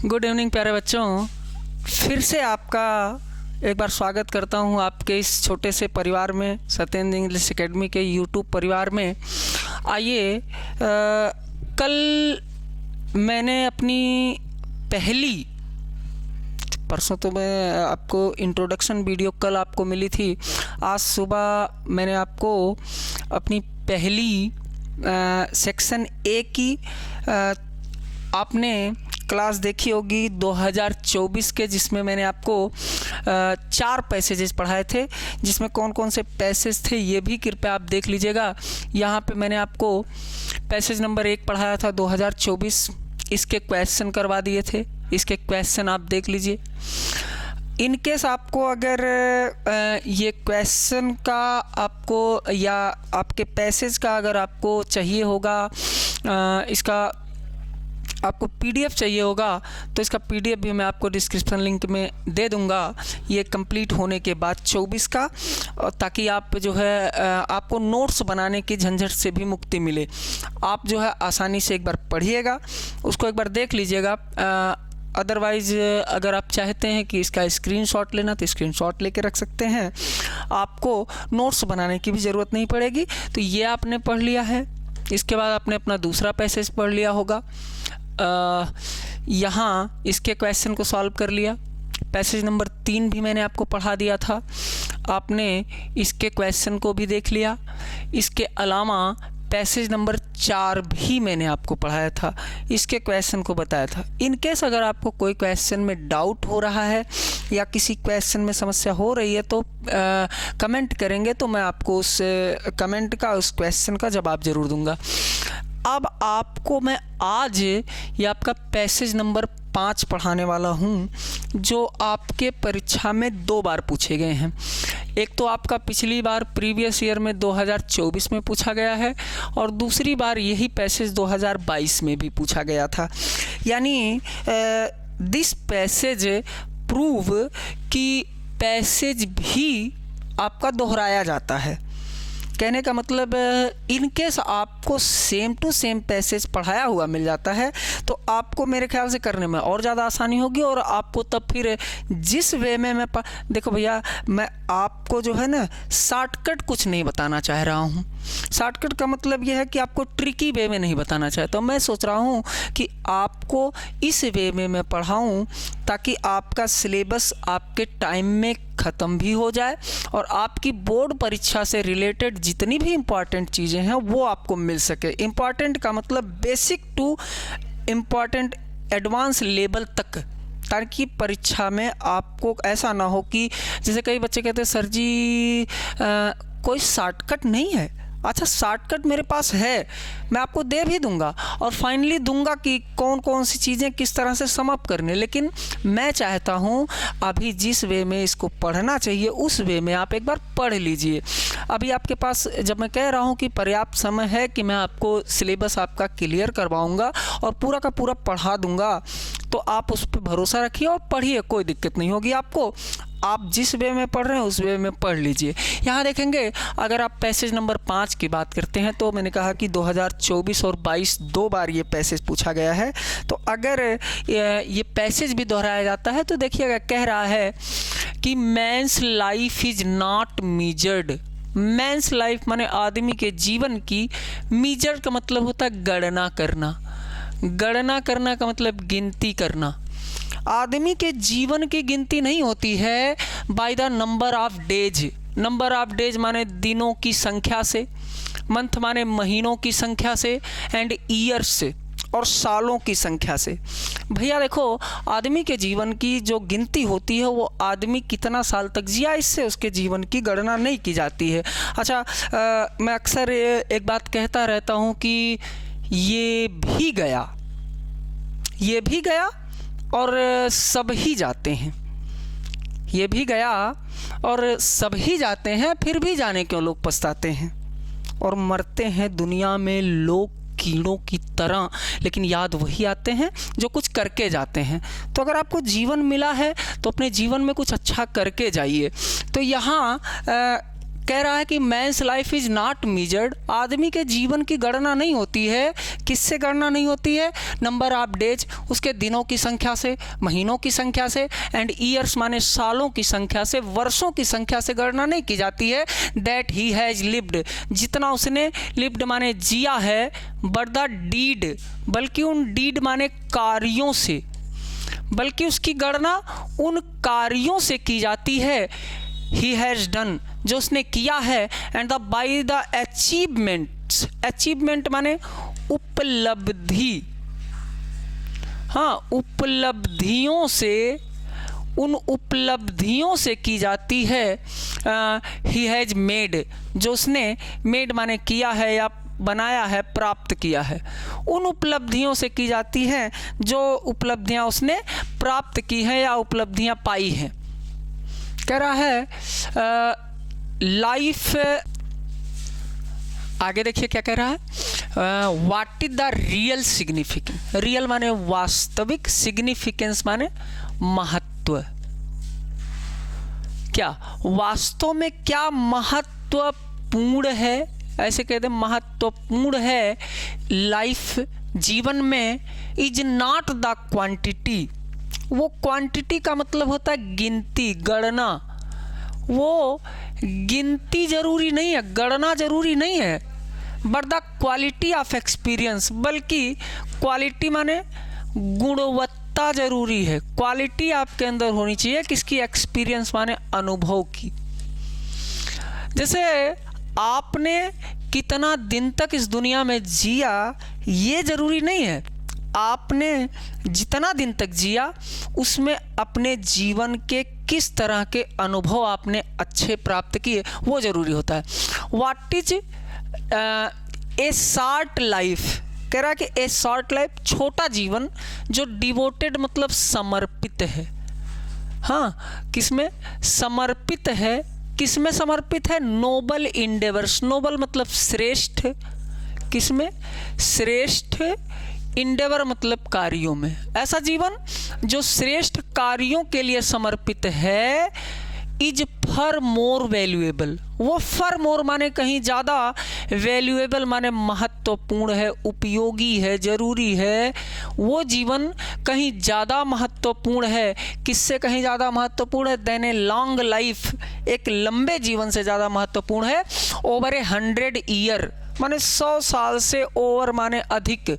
Good evening प्यारे बच्चों, फिर से आपका एक बार स्वागत करता हूं आपके इस छोटे से परिवार में, सत्येंद्र इंग्लिश एकेडमी के यूट्यूब परिवार में। आइए, कल मैंने अपनी पहली, परसों तो मैं आपको इंट्रोडक्शन वीडियो कल आपको मिली थी, आज सुबह मैंने आपको अपनी पहली सेक्शन ए की आपने क्लास देखी होगी 2024 के, जिसमें मैंने आपको 4 पैसेजेस पढ़ाए थे, जिसमें कौन कौन से पैसेज थे ये भी कृपया आप देख लीजिएगा। यहाँ पे मैंने आपको पैसेज नंबर 1 पढ़ाया था 2024, इसके क्वेश्चन करवा दिए थे, इसके क्वेश्चन आप देख लीजिए। इन केस आपको अगर ये क्वेश्चन का आपको या आपके पैसेज का अगर आपको चाहिए होगा, इसका आपको पीडीएफ चाहिए होगा, तो इसका पीडीएफ भी मैं आपको डिस्क्रिप्शन लिंक में दे दूंगा ये कंप्लीट होने के बाद 24 का, ताकि आप जो है आपको नोट्स बनाने की झंझट से भी मुक्ति मिले। आप जो है आसानी से एक बार पढ़िएगा, उसको एक बार देख लीजिएगा। अदरवाइज़ अगर आप चाहते हैं कि इसका स्क्रीनशॉट लेना तो स्क्रीनशॉट लेके रख सकते हैं, आपको नोट्स बनाने की भी ज़रूरत नहीं पड़ेगी। तो ये आपने पढ़ लिया है, इसके बाद आपने अपना दूसरा पैसेज पढ़ लिया होगा। यहाँ इसके क्वेश्चन को सॉल्व कर लिया। पैसेज नंबर 3 भी मैंने आपको पढ़ा दिया था, आपने इसके क्वेश्चन को भी देख लिया। इसके अलावा पैसेज नंबर 4 भी मैंने आपको पढ़ाया था, इसके क्वेश्चन को बताया था। इन केस अगर आपको कोई क्वेश्चन में डाउट हो रहा है या किसी क्वेश्चन में समस्या हो रही है तो कमेंट करेंगे, तो मैं आपको उस कमेंट का, उस क्वेश्चन का जवाब ज़रूर दूंगा। अब आपको मैं आज ये आपका पैसेज नंबर 5 पढ़ाने वाला हूँ, जो आपके परीक्षा में 2 बार पूछे गए हैं। एक तो आपका पिछली बार प्रीवियस ईयर में 2024 में पूछा गया है, और दूसरी बार यही पैसेज 2022 में भी पूछा गया था। यानी दिस पैसेज प्रूव कि पैसेज भी आपका दोहराया जाता है। कहने का मतलब इन केस आपको सेम टू सेम पैसेज पढ़ाया हुआ मिल जाता है तो आपको मेरे ख्याल से करने में और ज़्यादा आसानी होगी, और आपको तब फिर जिस वे में मैं देखो भैया, मैं आपको जो है ना शॉर्टकट कुछ नहीं बताना चाह रहा हूँ। शॉर्टकट का मतलब यह है कि आपको ट्रिकी वे में नहीं बताना चाहता हूँ। मैं सोच रहा हूँ कि आपको इस वे में मैं पढ़ाऊँ ताकि आपका सिलेबस आपके टाइम में ख़त्म भी हो जाए और आपकी बोर्ड परीक्षा से रिलेटेड जितनी भी इम्पॉर्टेंट चीज़ें हैं वो आपको मिल सके। इम्पॉर्टेंट का मतलब basic to important advance level तक, ताकि परीक्षा में आपको ऐसा ना हो कि जैसे कई बच्चे कहते हैं सर जी कोई शॉर्टकट नहीं है। अच्छा, शॉर्टकट मेरे पास है, मैं आपको दे भी दूंगा और फाइनली दूंगा कि कौन कौन सी चीज़ें किस तरह से सम अप करने, लेकिन मैं चाहता हूं अभी जिस वे में इसको पढ़ना चाहिए उस वे में आप एक बार पढ़ लीजिए। अभी आपके पास, जब मैं कह रहा हूं कि पर्याप्त समय है कि मैं आपको सिलेबस आपका क्लियर करवाऊंगा और पूरा का पूरा पढ़ा दूंगा, तो आप उस पर भरोसा रखिए और पढ़िए, कोई दिक्कत नहीं होगी आपको। आप जिस वे में पढ़ रहे हैं उस वे में पढ़ लीजिए। यहाँ देखेंगे, अगर आप पैसेज नंबर 5 की बात करते हैं तो मैंने कहा कि 2024 और 22 2 बार ये पैसेज पूछा गया है। तो अगर ये पैसेज भी दोहराया जाता है तो देखिएगा, कह रहा है कि men's life is not measured. Men's life माने आदमी के जीवन की, मीजर का मतलब होता है गणना करना। गणना करना का मतलब गिनती करना। आदमी के जीवन की गिनती नहीं होती है bye the number of days. Number of days माने दिनों की संख्या से, मंथ माने महीनों की संख्या से, एंड ईयर्स से और सालों की संख्या से। भैया देखो, आदमी के जीवन की जो गिनती होती है वो आदमी कितना साल तक जिया, इससे उसके जीवन की गणना नहीं की जाती है। अच्छा, मैं अक्सर एक बात कहता रहता हूँ कि ये भी गया, ये भी गया और सब ही जाते हैं। ये भी गया और सब ही जाते हैं, फिर भी जाने क्यों लोग पछताते हैं। और मरते हैं दुनिया में लोग कीड़ों की तरह, लेकिन याद वही आते हैं जो कुछ करके जाते हैं। तो अगर आपको जीवन मिला है तो अपने जीवन में कुछ अच्छा करके जाइए। तो यहाँ कह रहा है कि men's life is not measured, आदमी के जीवन की गणना नहीं होती है। किससे गणना नहीं होती है? नंबर ऑफ डेज, उसके दिनों की संख्या से, महीनों की संख्या से, एंड ईयर्स माने सालों की संख्या से, वर्षों की संख्या से गणना नहीं की जाती है। दैट ही हैज़ लिव्ड, जितना उसने लिव्ड माने जिया है, बट द डीड, बल्कि उन डीड माने कार्यों से, बल्कि उसकी गणना उन कार्यों से की जाती है। ही हैज़ डन, जो उसने किया है, and the by the achievements, achievement माने उपलब्धि, हाँ उपलब्धियों से, उन उपलब्धियों से की जाती है। ही हैज़ मेड, जो उसने मेड माने किया है या बनाया है, प्राप्त किया है, उन उपलब्धियों से की जाती है जो उपलब्धियां उसने प्राप्त की हैं या उपलब्धियां पाई हैं। कह रहा है लाइफ, आगे देखिए क्या कह रहा है, what is the real significance, real माने वास्तविक, सिग्निफिकेंस माने महत्व, क्या वास्तव में क्या महत्वपूर्ण है, ऐसे कहते हैं महत्वपूर्ण है लाइफ, जीवन में, इज नॉट द क्वांटिटी, वो क्वांटिटी का मतलब होता है गिनती, गणना, वो गिनती जरूरी नहीं है, गणना जरूरी नहीं है, but the quality of experience, बल्कि क्वालिटी माने गुणवत्ता जरूरी है, क्वालिटी आपके अंदर होनी चाहिए किसकी? एक्सपीरियंस माने अनुभव की। जैसे आपने कितना दिन तक इस दुनिया में जिया ये जरूरी नहीं है, आपने जितना दिन तक जिया उसमें अपने जीवन के किस तरह के अनुभव आपने अच्छे प्राप्त किए वो ज़रूरी होता है। What is a short life, कह रहा है कि ए शॉर्ट लाइफ, छोटा जीवन, जो डिवोटेड मतलब समर्पित है, हाँ किसमें समर्पित है, किसमें समर्पित है? नोबल इंडेवर्स, नोबल मतलब श्रेष्ठ, किसमें? श्रेष्ठ, इंडेवर मतलब कार्यों में, ऐसा जीवन जो श्रेष्ठ कार्यों के लिए समर्पित है। इज फर मोर वैल्यूएबल, वो फर मोर माने कहीं ज़्यादा, वैल्यूएबल माने महत्वपूर्ण है, उपयोगी है, जरूरी है, वो जीवन कहीं ज़्यादा महत्वपूर्ण है। किससे कहीं ज़्यादा महत्वपूर्ण है? देन ए लॉन्ग लाइफ, एक लंबे जीवन से ज़्यादा महत्वपूर्ण है। ओवर 100 ईयर माने 100 साल से, ओवर माने अधिक,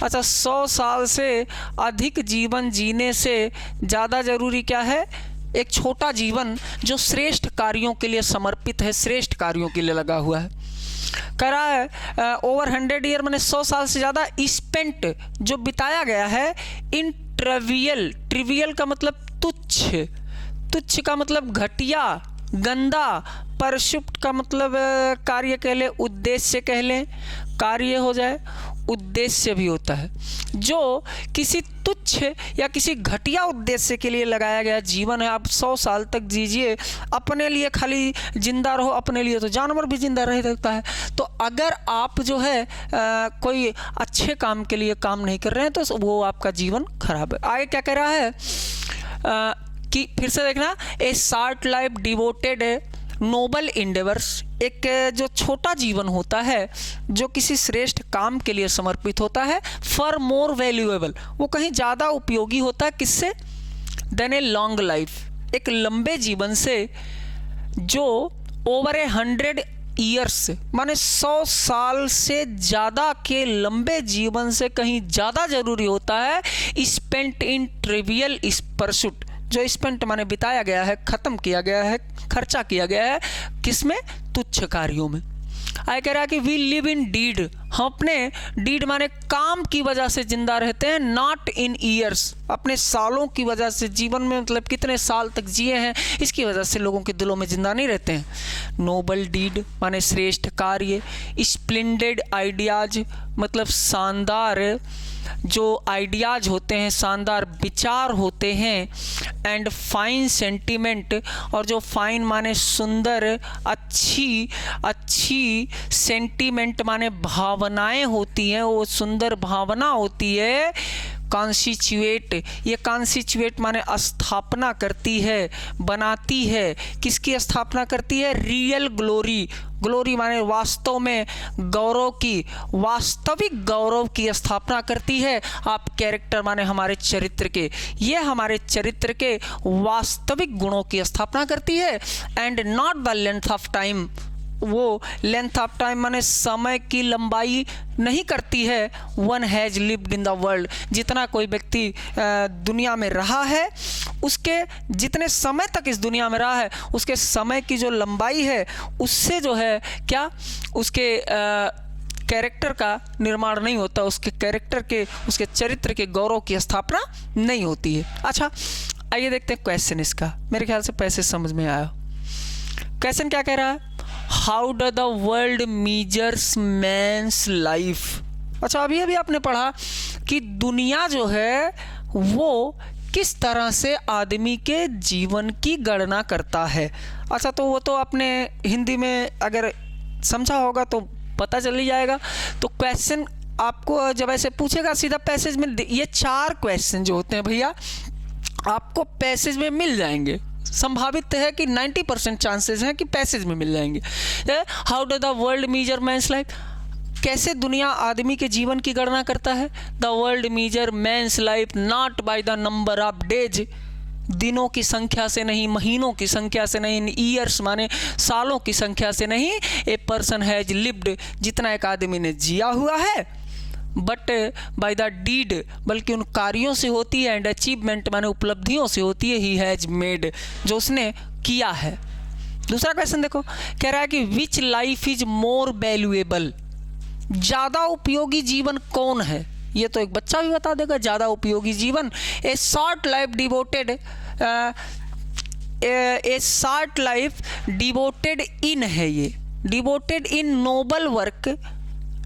अच्छा 100 साल से अधिक जीवन जीने से ज़्यादा जरूरी क्या है? एक छोटा जीवन जो श्रेष्ठ कार्यों के लिए समर्पित है, श्रेष्ठ कार्यों के लिए लगा हुआ है। कह रहा है ओवर 100 ईयर माने 100 साल से ज़्यादा, स्पेंट जो बिताया गया है, इन ट्रिवियल, ट्रिवियल का मतलब तुच्छ, तुच्छ का मतलब घटिया, गंदा, परशुप्त का मतलब कार्य कह ले, उद्देश्य कह ले, कार्य हो जाए, उद्देश्य भी होता है, जो किसी तुच्छ या किसी घटिया उद्देश्य के लिए लगाया गया जीवन है। आप 100 साल तक जीजिए, अपने लिए खाली जिंदा रहो, अपने लिए तो जानवर भी जिंदा रह सकता है। तो अगर आप जो है कोई अच्छे काम के लिए काम नहीं कर रहे हैं तो वो आपका जीवन खराब है। आगे क्या कह रहा है कि फिर से देखना, a short life devoted noble endeavours, एक जो छोटा जीवन होता है जो किसी श्रेष्ठ काम के लिए समर्पित होता है, फॉर मोर वैल्यूएबल, वो कहीं ज़्यादा उपयोगी होता है किससे? देन ए लॉन्ग लाइफ, एक लंबे जीवन से, जो ओवर 100 ईयर्स माने 100 साल से ज़्यादा के लंबे जीवन से कहीं ज़्यादा जरूरी होता है। स्पेंट इन ट्रिवियल परसूट, जो स्पेंट माने बिताया गया है, खत्म किया गया है, खर्चा किया गया है, किसमें? तुच्छ कार्यों में। आगे कह रहा है कि वी लिव इन डीड, हम अपने डीड माने काम की वजह से जिंदा रहते हैं, नॉट इन ईयर्स, अपने सालों की वजह से, जीवन में मतलब कितने साल तक जिए हैं इसकी वजह से लोगों के दिलों में जिंदा नहीं रहते हैं। नोबल डीड माने श्रेष्ठ कार्य, स्प्लेंडेड आइडियाज मतलब शानदार जो आइडियाज होते हैं, शानदार विचार होते हैं, एंड फाइन सेंटीमेंट, और जो फाइन माने सुंदर, अच्छी, अच्छी सेंटीमेंट माने भावनाएं होती हैं, वो सुंदर भावना होती है, कॉन्स्टिट्यूएट, ये कॉन्स्टिट्यूएट माने स्थापना करती है, बनाती है। किसकी स्थापना करती है? रियल ग्लोरी, ग्लोरी माने वास्तव में गौरव की, वास्तविक गौरव की स्थापना करती है। आप कैरेक्टर माने हमारे चरित्र के, ये हमारे चरित्र के वास्तविक गुणों की स्थापना करती है। And not the length of time, वो लेंथ ऑफ टाइम माने समय की लंबाई नहीं करती है। One has lived in the world, जितना कोई व्यक्ति दुनिया में रहा है, उसके जितने समय तक इस दुनिया में रहा है, उसके समय की जो लंबाई है, उससे जो है क्या, उसके कैरेक्टर का निर्माण नहीं होता, उसके कैरेक्टर के, उसके चरित्र के गौरव की स्थापना नहीं होती है। अच्छा, आइए देखते हैं क्वेश्चन इसका। मेरे ख्याल से पैसेज समझ में आया। क्वेश्चन क्या कह रहा है? How do the world measures man's life. अच्छा, अभी अभी आपने पढ़ा कि दुनिया जो है वो किस तरह से आदमी के जीवन की गणना करता है। अच्छा, तो वो तो आपने हिंदी में अगर समझा होगा तो पता चल ही जाएगा। तो क्वेश्चन आपको जब ऐसे पूछेगा सीधा पैसेज में, ये 4 क्वेश्चन जो होते हैं भैया आपको पैसेज में मिल जाएंगे। संभावित है कि 90% चांसेस हैं कि पैसेज में मिल जाएंगे। How do the world measure man's life, कैसे दुनिया आदमी के जीवन की गणना करता है। The world measure man's life not by the number of days, दिनों की संख्या से नहीं, महीनों की संख्या से नहीं, ईयर्स माने सालों की संख्या से नहीं। ए पर्सन हैज लिव्ड, जितना एक आदमी ने जिया हुआ है, बट बाय द डीड, बल्कि उन कार्यों से होती है। एंड अचीवमेंट माने उपलब्धियों से होती है। ही हैज मेड, जो उसने किया है। दूसरा क्वेश्चन देखो, कह रहा है कि विच लाइफ इज मोर वैल्यूएबल, ज़्यादा उपयोगी जीवन कौन है। ये तो एक बच्चा भी बता देगा। ज़्यादा उपयोगी जीवन, a short life devoted, a short life devoted इन है, ये डिवोटेड इन नोबल वर्क,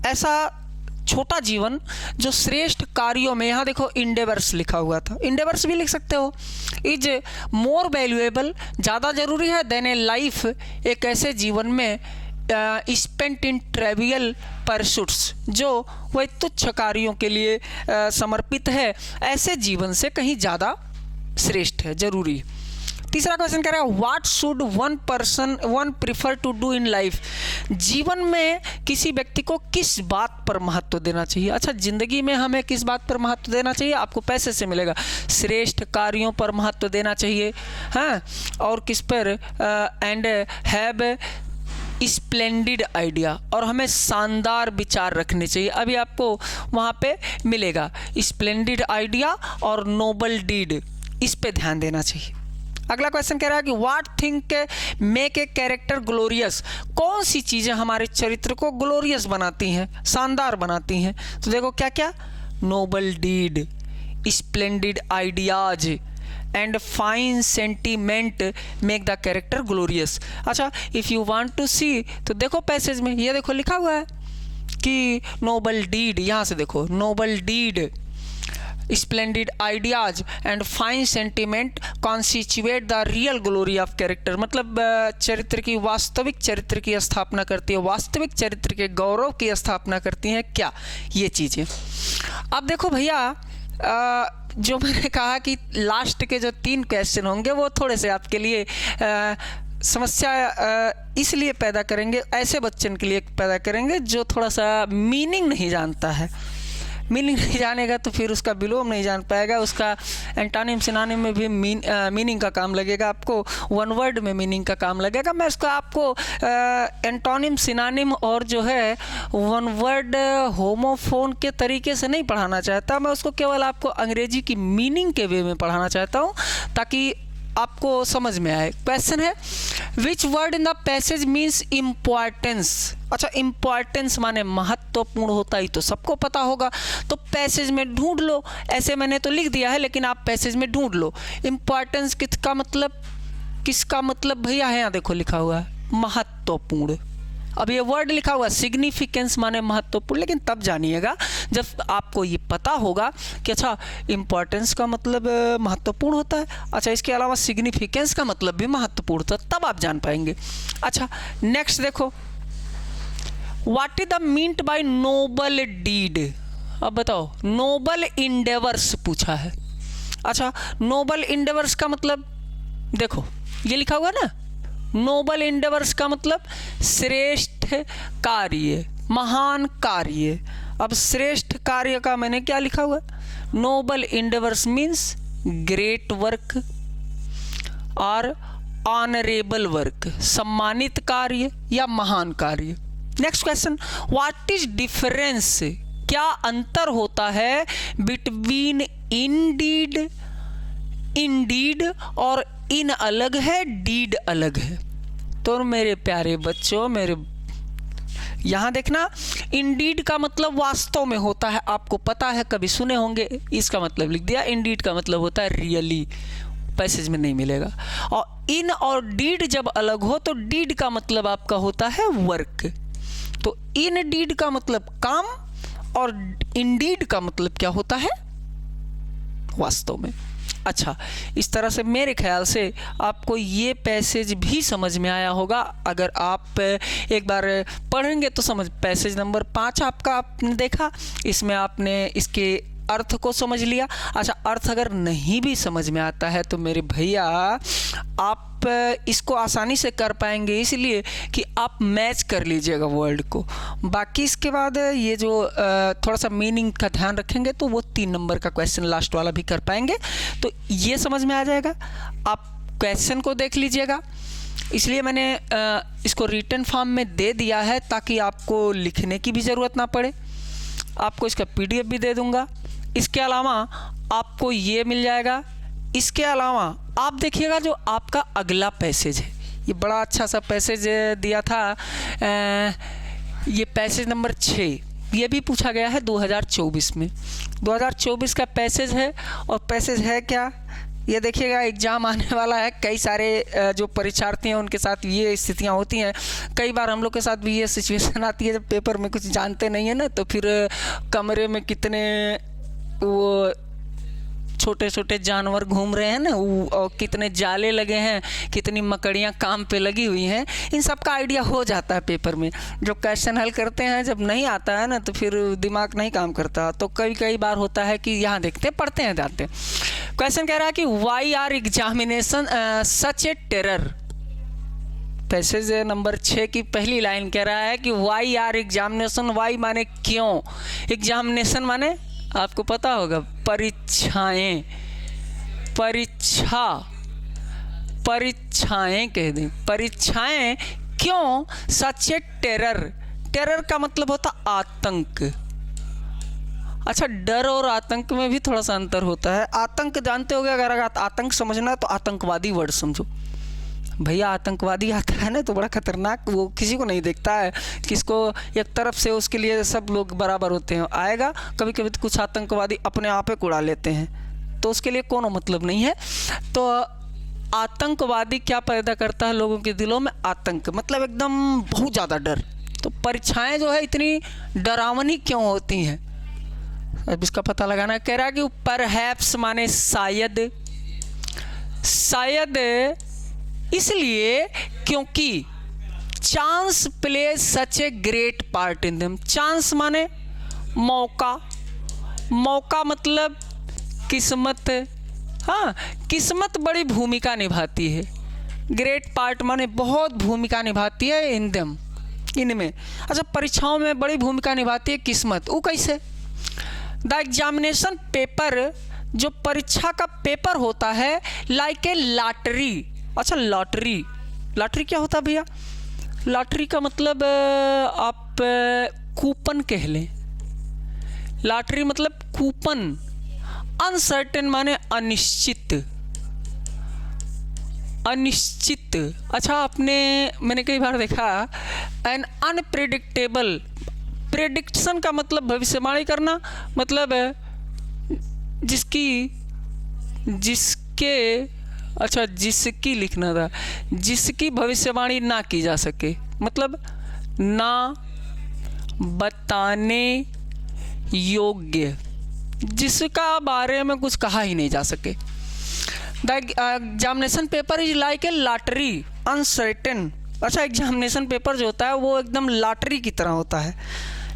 ऐसा छोटा जीवन जो श्रेष्ठ कार्यों में, यहाँ देखो इंडेवर्स लिखा हुआ था, इंडेवर्स भी लिख सकते हो। इज मोर वैल्यूएबल, ज़्यादा जरूरी है, देन ए लाइफ, एक ऐसे जीवन में स्पेंट इन ट्रेवियल परसूट्स, जो वह तुच्छ कार्यों के लिए समर्पित है, ऐसे जीवन से कहीं ज़्यादा श्रेष्ठ है, जरूरी। तीसरा क्वेश्चन कह रहा है what should one prefer to do in life, जीवन में किसी व्यक्ति को किस बात पर महत्व देना चाहिए। अच्छा, जिंदगी में हमें किस बात पर महत्व देना चाहिए, आपको पैसे से मिलेगा। श्रेष्ठ कार्यों पर महत्व देना चाहिए, हाँ, और किस पर, एंड हैव स्प्लेंडिड आइडिया, और हमें शानदार विचार रखने चाहिए। अभी आपको वहाँ पे मिलेगा स्प्लेंडिड आइडिया और नोबल डीड, इस पे ध्यान देना चाहिए। अगला क्वेश्चन कह रहा है कि what think make a character glorious, कौन सी चीज़ें हमारे चरित्र को ग्लोरियस बनाती हैं, शानदार बनाती हैं। तो देखो क्या क्या, noble deed, splendid ideas and fine sentiment make the character glorious. अच्छा, if you want to see, तो देखो पैसेज में ये देखो लिखा हुआ है कि नोबल डीड, यहाँ से देखो noble deed, splendid ideas and fine sentiment constitute the real glory of character, मतलब चरित्र की, वास्तविक चरित्र की स्थापना करती है, वास्तविक चरित्र के गौरव की स्थापना करती हैं। क्या ये चीज़ें। अब देखो भैया, जो मैंने कहा कि लास्ट के जो 3 क्वेश्चन होंगे वो थोड़े से आपके लिए समस्या इसलिए पैदा करेंगे, ऐसे बच्चन के लिए पैदा करेंगे जो थोड़ा सा मीनिंग नहीं जानता है। मीनिंग नहीं जानेगा तो फिर उसका विलोम नहीं जान पाएगा, उसका एंटोनिम सिनोनिम में भी मीनिंग का काम लगेगा, आपको वन वर्ड में मीनिंग का काम लगेगा। मैं उसका आपको एंटोनिम सिनोनिम और जो है वन वर्ड होमोफोन के तरीके से नहीं पढ़ाना चाहता, मैं उसको केवल आपको अंग्रेजी की मीनिंग के वे में पढ़ाना चाहता हूँ ताकि आपको समझ में आए। क्वेश्चन है which word in the passage means importance. अच्छा, इम्पॉर्टेंस माने महत्वपूर्ण होता ही तो सबको पता होगा, तो पैसेज में ढूंढ लो। ऐसे मैंने तो लिख दिया है लेकिन आप पैसेज में ढूंढ लो। इम्पॉर्टेंस किसका मतलब भैया है, यहाँ देखो लिखा हुआ है महत्वपूर्ण। अब ये वर्ड लिखा हुआ सिग्निफिकेंस माने महत्वपूर्ण, लेकिन तब जानिएगा जब आपको ये पता होगा कि अच्छा इम्पॉर्टेंस का मतलब महत्वपूर्ण होता है, अच्छा इसके अलावा सिग्निफिकेंस का मतलब भी महत्वपूर्ण होता है, तब आप जान पाएंगे। अच्छा नेक्स्ट देखो, what is the meant by noble deed. अब बताओ, नोबल इंडेवर्स पूछा है। अच्छा, नोबल इंडेवर्स का मतलब देखो, ये लिखा हुआ ना, नोबल इंडेवर्स का मतलब श्रेष्ठ कार्य, महान कार्य। अब श्रेष्ठ कार्य का मैंने क्या लिखा हुआ, noble endeavours means great work और ऑनरेबल वर्क, सम्मानित कार्य या महान कार्य। Next question, what is difference, क्या अंतर होता है बिटवीन इंडीड, इंडीड और इन अलग है, डीड अलग है। तो मेरे प्यारे बच्चों, मेरे यहाँ देखना, इंडीड का मतलब वास्तव में होता है, आपको पता है, कभी सुने होंगे, इसका मतलब लिख दिया। इंडीड का मतलब होता है रियली, पैसेज में नहीं मिलेगा। और इन और डीड जब अलग हो तो डीड का मतलब आपका होता है वर्क। तो इन डीड का मतलब काम और इंडीड का मतलब क्या होता है, वास्तव में। अच्छा, इस तरह से मेरे ख्याल से आपको ये पैसेज भी समझ में आया होगा। अगर आप एक बार पढ़ेंगे तो समझ, पैसेज नंबर 5 आपका आपने देखा, इसमें आपने इसके अर्थ को समझ लिया। अच्छा, अर्थ अगर नहीं भी समझ में आता है तो मेरे भैया आप इसको आसानी से कर पाएंगे, इसलिए कि आप मैच कर लीजिएगा वर्ड को। बाकी इसके बाद ये जो थोड़ा सा मीनिंग का ध्यान रखेंगे तो वो 3 नंबर का क्वेश्चन लास्ट वाला भी कर पाएंगे, तो ये समझ में आ जाएगा। आप क्वेश्चन को देख लीजिएगा, इसलिए मैंने इसको रिटन फॉर्म में दे दिया है ताकि आपको लिखने की भी ज़रूरत ना पड़े। आपको इसका PDF भी दे दूंगा। इसके अलावा आपको ये मिल जाएगा। इसके अलावा आप देखिएगा जो आपका अगला पैसेज है, ये बड़ा अच्छा सा पैसेज दिया था, ये पैसेज नंबर 6, ये भी पूछा गया है 2024 में। 2024 का पैसेज है, और पैसेज है क्या, ये देखिएगा, एग्ज़ाम आने वाला है। कई सारे जो परीक्षार्थी हैं उनके साथ ये स्थितियाँ होती हैं। कई बार हम लोग के साथ भी ये सिचुएशन आती है जब पेपर में कुछ जानते नहीं है ना, तो फिर कमरे में कितने वो छोटे छोटे जानवर घूम रहे हैं ना, और कितने जाले लगे हैं, कितनी मकड़ियाँ काम पे लगी हुई हैं, इन सब का आइडिया हो जाता है पेपर में। जो क्वेश्चन हल करते हैं जब नहीं आता है ना तो फिर दिमाग नहीं काम करता। तो कई बार होता है कि यहाँ देखते पढ़ते हैं जाते। क्वेश्चन कह रहा है कि why are examination such a terror. Passage number 6 की पहली लाइन कह रहा है कि वाई आर एग्जामिनेशन, वाई माने क्यों, एग्जामिनेशन माने आपको पता होगा परीक्षाएं, परीक्षाएं कह दें, परीक्षाएं क्यों सच ए टेरर। टेरर का मतलब होता आतंक। अच्छा, डर और आतंक में भी थोड़ा सा अंतर होता है। आतंक जानते होगे, अगर आतंक समझना है तो आतंकवादी वर्ड समझो भैया। आतंकवादी आता है ना तो बड़ा खतरनाक, वो किसी को नहीं देखता है, किसको एक तरफ से उसके लिए सब लोग बराबर होते हैं। आएगा कभी कभी तो कुछ आतंकवादी अपने आप ही उड़ा लेते हैं, तो उसके लिए कोनो मतलब नहीं है। तो आतंकवादी क्या पैदा करता है लोगों के दिलों में, आतंक, मतलब एकदम बहुत ज़्यादा डर। तो परीक्षाएं जो है इतनी डरावनी क्यों होती हैं, अब इसका पता लगाना। कह रहा है कि परहैप्स माने शायद, शायद इसलिए क्योंकि chance play such a great part in them. Chance माने मौका, मौका मतलब किस्मत, हाँ, किस्मत बड़ी भूमिका निभाती है। ग्रेट पार्ट माने बहुत भूमिका निभाती है इन देम, इनमें। अच्छा, परीक्षाओं में बड़ी भूमिका निभाती है किस्मत। वो कैसे, द एग्जामिनेशन पेपर, जो परीक्षा का पेपर होता है, लाइक ए लॉटरी। अच्छा, लॉटरी, लॉटरी क्या होता है भैया, लॉटरी का मतलब आप कूपन कह लें। लॉटरी मतलब कूपन। अनसर्टेन माने अनिश्चित, अनिश्चित। अच्छा, मैंने कई बार देखा, एन अनप्रेडिक्टेबल, प्रेडिक्शन का मतलब भविष्यवाणी करना, मतलब जिसकी लिखना था, जिसकी भविष्यवाणी ना की जा सके, मतलब ना बताने योग्य, जिसका बारे में कुछ कहा ही नहीं जा सके। The examination paper is like a lottery, uncertain. अच्छा, एग्जामिनेशन पेपर जो होता है वो एकदम लॉटरी की तरह होता है।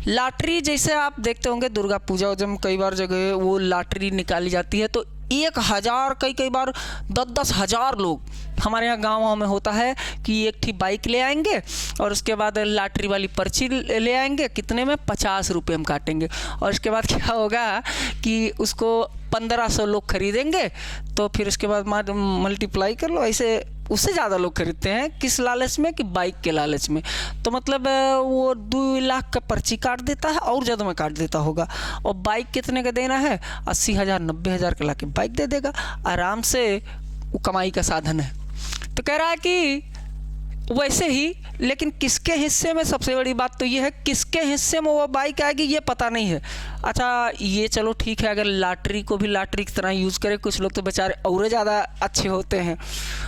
लॉटरी जैसे आप देखते होंगे दुर्गा पूजा जब कई बार जगह वो लॉटरी निकाली जाती है तो 1000 कई बार 10-10 हज़ार लोग, हमारे यहाँ गाँव में होता है कि एक ठीक बाइक ले आएंगे और उसके बाद लॉटरी वाली पर्ची ले आएंगे, कितने में 50 रुपये हम काटेंगे, और उसके बाद क्या होगा कि उसको 1500 लोग खरीदेंगे, तो फिर उसके बाद मल्टीप्लाई कर लो, ऐसे उससे ज़्यादा लोग खरीदते हैं। किस लालच में? कि बाइक के लालच में। तो मतलब वो 2 लाख का पर्ची काट देता है और ज़्यादा में काट देता होगा, और बाइक कितने का देना है? 80,000 90,000 का ला के बाइक दे देगा आराम से, वो कमाई का साधन है। तो कह रहा है कि वैसे ही, लेकिन किसके हिस्से में, सबसे बड़ी बात तो ये है किसके हिस्से में वो बाइक आएगी ये पता नहीं है। अच्छा ये चलो ठीक है, अगर लॉटरी को भी लॉटरी की तरह यूज़ करें, कुछ लोग तो बेचारे और ज़्यादा अच्छे होते हैं,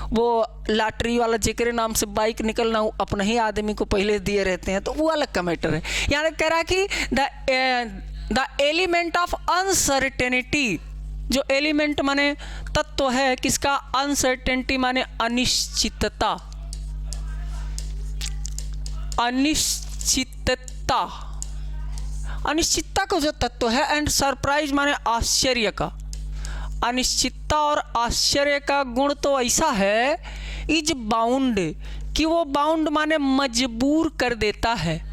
वो लॉटरी वाला जेकरे नाम से बाइक निकलना वो अपने ही आदमी को पहले दिए रहते हैं, तो वो अलग का मैटर है। यहाँ कह रहा है कि द एलिमेंट ऑफ अनसर्टेनिटी, जो एलिमेंट माने तत्व है किसका? अनसर्टेनिटी माने अनिश्चितता, अनिश्चितता, अनिश्चितता का जो तत्व है, एंड सरप्राइज माने आश्चर्य का। अनिश्चितता और आश्चर्य का गुण तो ऐसा है, इज बाउंड, कि वो बाउंड माने मजबूर कर देता है,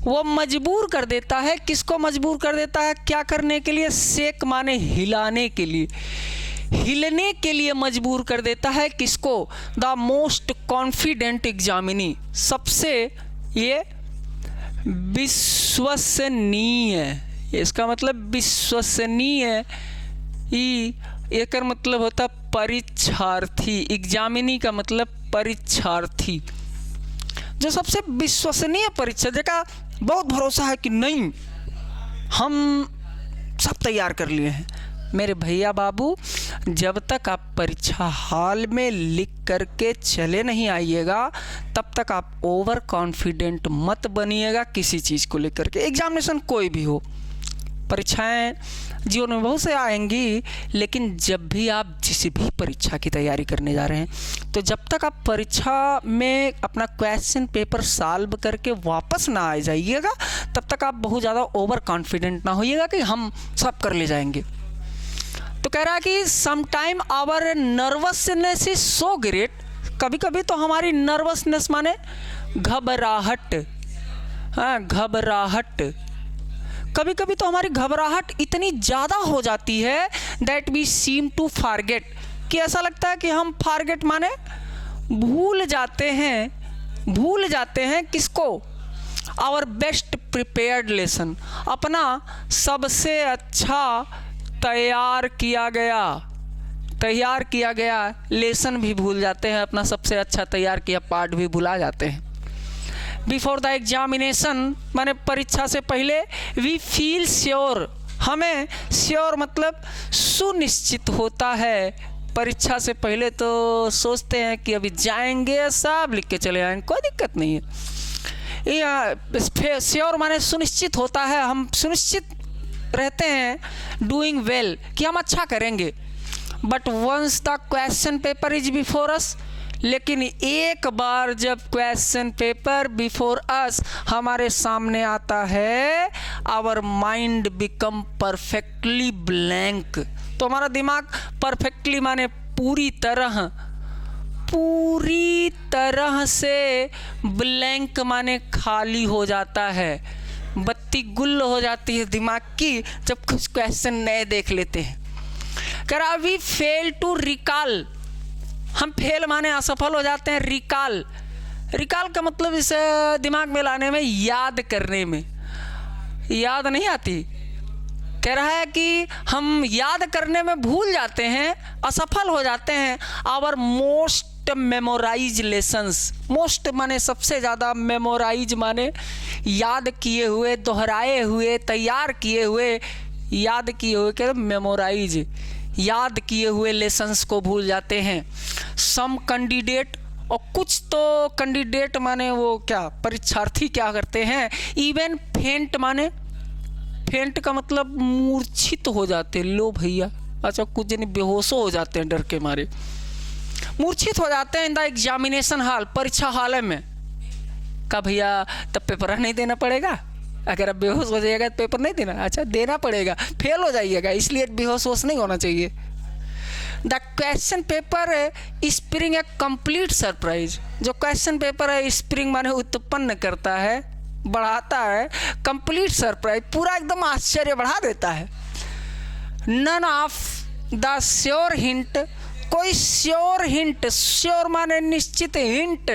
वो मजबूर कर देता है। किसको मजबूर कर देता है? क्या करने के लिए? शेक माने हिलाने के लिए, हिलने के लिए मजबूर कर देता है। किसको? द मोस्ट कॉन्फिडेंट एग्जामिनी, सबसे ये विश्वसनीय, इसका मतलब विश्वसनीय, एक मतलब होता परीक्षार्थी, एग्जामिनी का मतलब परीक्षार्थी, जो सबसे विश्वसनीय परीक्षा का बहुत भरोसा है कि नहीं हम सब तैयार कर लिए हैं। मेरे भैया बाबू, जब तक आप परीक्षा हॉल में लिख करके चले नहीं आइएगा तब तक आप ओवर कॉन्फिडेंट मत बनिएगा किसी चीज़ को लेकर के। एग्जामिनेशन कोई भी हो, परीक्षाएं जीवन में बहुत से आएंगी, लेकिन जब भी आप जिस भी परीक्षा की तैयारी करने जा रहे हैं, तो जब तक आप परीक्षा में अपना क्वेश्चन पेपर सॉल्व करके वापस ना आ जाइएगा तब तक आप बहुत ज़्यादा ओवर कॉन्फिडेंट ना होइएगा कि हम सब कर ले जाएंगे। तो कह रहा है कि sometime our nervousness is so great, कभी कभी तो हमारी नर्वसनेस माने घबराहट, हाँ घबराहट, कभी कभी तो हमारी घबराहट इतनी ज़्यादा हो जाती है that we seem to forget, कि ऐसा लगता है कि हम फॉरगेट माने भूल जाते हैं किसको? आवर बेस्ट प्रिपेयर्ड लेसन, अपना सबसे अच्छा तैयार किया गया लेसन भी भूल जाते हैं, अपना सबसे अच्छा तैयार किया पाठ भी भुला जाते हैं। बिफोर द एग्जामिनेशन माने परीक्षा से पहले, वी फील श्योर, हमें श्योर मतलब सुनिश्चित होता है। परीक्षा से पहले तो सोचते हैं कि अभी जाएंगे सब लिख के चले आएंगे, कोई दिक्कत नहीं है। श्योर माने सुनिश्चित होता है, हम सुनिश्चित रहते हैं डूइंग वेल, कि हम अच्छा करेंगे। But once the question paper is before us, लेकिन एक बार जब क्वेश्चन पेपर बिफोर अस हमारे सामने आता है, our mind become perfectly blank, तो हमारा दिमाग परफेक्टली माने पूरी तरह से ब्लैंक माने खाली हो जाता है, बत्ती गुल हो जाती है दिमाग की जब कुछ क्वेश्चन नए देख लेते हैं। कह रहा वी फेल टू रिकॉल, हम फेल माने असफल हो जाते हैं। रिकॉल का मतलब इसे दिमाग में लाने में, याद करने में, याद नहीं आती। कह रहा है कि हम याद करने में भूल जाते हैं, असफल हो जाते हैं। Our most memorise lessons, most माने सबसे ज़्यादा, मेमोराइज माने याद किए हुए, दोहराए हुए, तैयार किए हुए, याद किए हुए, कह मेमोराइज, याद किए हुए लेसन्स को भूल जाते हैं। सम कैंडिडेट, और कुछ तो कैंडिडेट माने वो क्या परीक्षार्थी क्या करते हैं, इवन फेंट माने, फेंट का मतलब मूर्छित हो जाते, लो भैया, अच्छा कुछ दिन बेहोशो हो जाते हैं डर के मारे, मूर्छित हो जाते हैं इन द एग्जामिनेशन हॉल, परीक्षा हॉल में। का भैया तब पेपर नहीं देना पड़ेगा, अगर आप बेहोश हो जाइएगा तो पेपर नहीं देना। अच्छा, देना पड़ेगा, फेल हो जाइएगा, इसलिए बेहोश नहीं होना चाहिए। The question paper spring A complete surprise. जो क्वेश्चन पेपर है स्प्रिंग माने उत्पन्न करता है, बढ़ाता है, कंप्लीट सरप्राइज, पूरा एकदम आश्चर्य बढ़ा देता है। None of the sure hint, कोई श्योर हिंट, श्योर माने निश्चित, हिंट,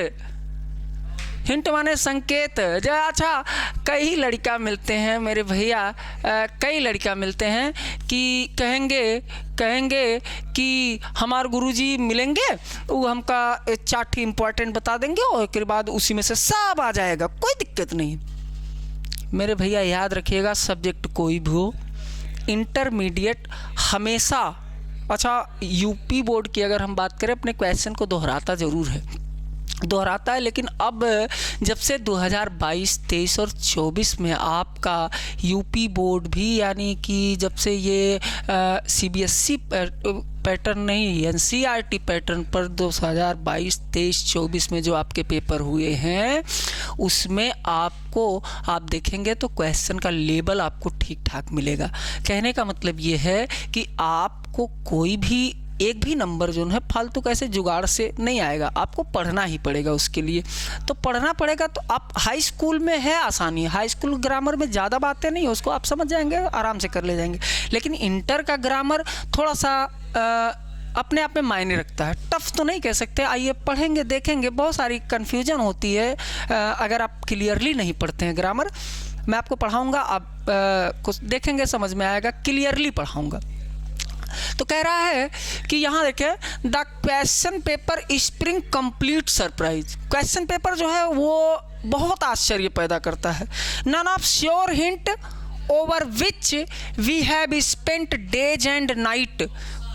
हिंट माने संकेत। जो अच्छा, कई लड़का मिलते हैं मेरे भैया, कई लड़का मिलते हैं कि कहेंगे कि हमारे गुरुजी मिलेंगे, वो हमका चार्ट इम्पोर्टेंट बता देंगे और उसके बाद उसी में से सब आ जाएगा, कोई दिक्कत नहीं। मेरे भैया याद रखिएगा, सब्जेक्ट कोई भी हो, इंटरमीडिएट हमेशा, अच्छा यूपी बोर्ड की अगर हम बात करें, अपने क्वेश्चन को दोहराता ज़रूर है, दोहराता है, लेकिन अब जब से 2022, 23 और 24 में आपका यूपी बोर्ड भी, यानी कि जब से ये सीबीएसई पैटर्न नहीं, एनसीईआरटी पैटर्न पर 2022, 23, 24 में जो आपके पेपर हुए हैं, उसमें आपको, आप देखेंगे तो क्वेश्चन का लेवल आपको ठीक ठाक मिलेगा। कहने का मतलब ये है कि आपको कोई भी एक भी नंबर जो है फालतू कैसे जुगाड़ से नहीं आएगा, आपको पढ़ना ही पड़ेगा उसके लिए। तो पढ़ना पड़ेगा, तो आप हाई स्कूल में है आसानी, हाई स्कूल ग्रामर में ज़्यादा बातें नहीं है, उसको आप समझ जाएंगे, आराम से कर ले जाएंगे। लेकिन इंटर का ग्रामर थोड़ा सा अपने आप में मायने रखता है, टफ तो नहीं कह सकते। आइए पढ़ेंगे, देखेंगे, बहुत सारी कन्फ्यूजन होती है अगर आप क्लियरली नहीं पढ़ते हैं ग्रामर। मैं आपको पढ़ाऊँगा, आप कुछ देखेंगे, समझ में आएगा, क्लियरली पढ़ाऊँगा। तो कह रहा है कि यहाँ देखें, the question paper spring complete surprise. Question paper जो है वो बहुत आश्चर्य पैदा करता है। None of sure hint over which we have spent days and night.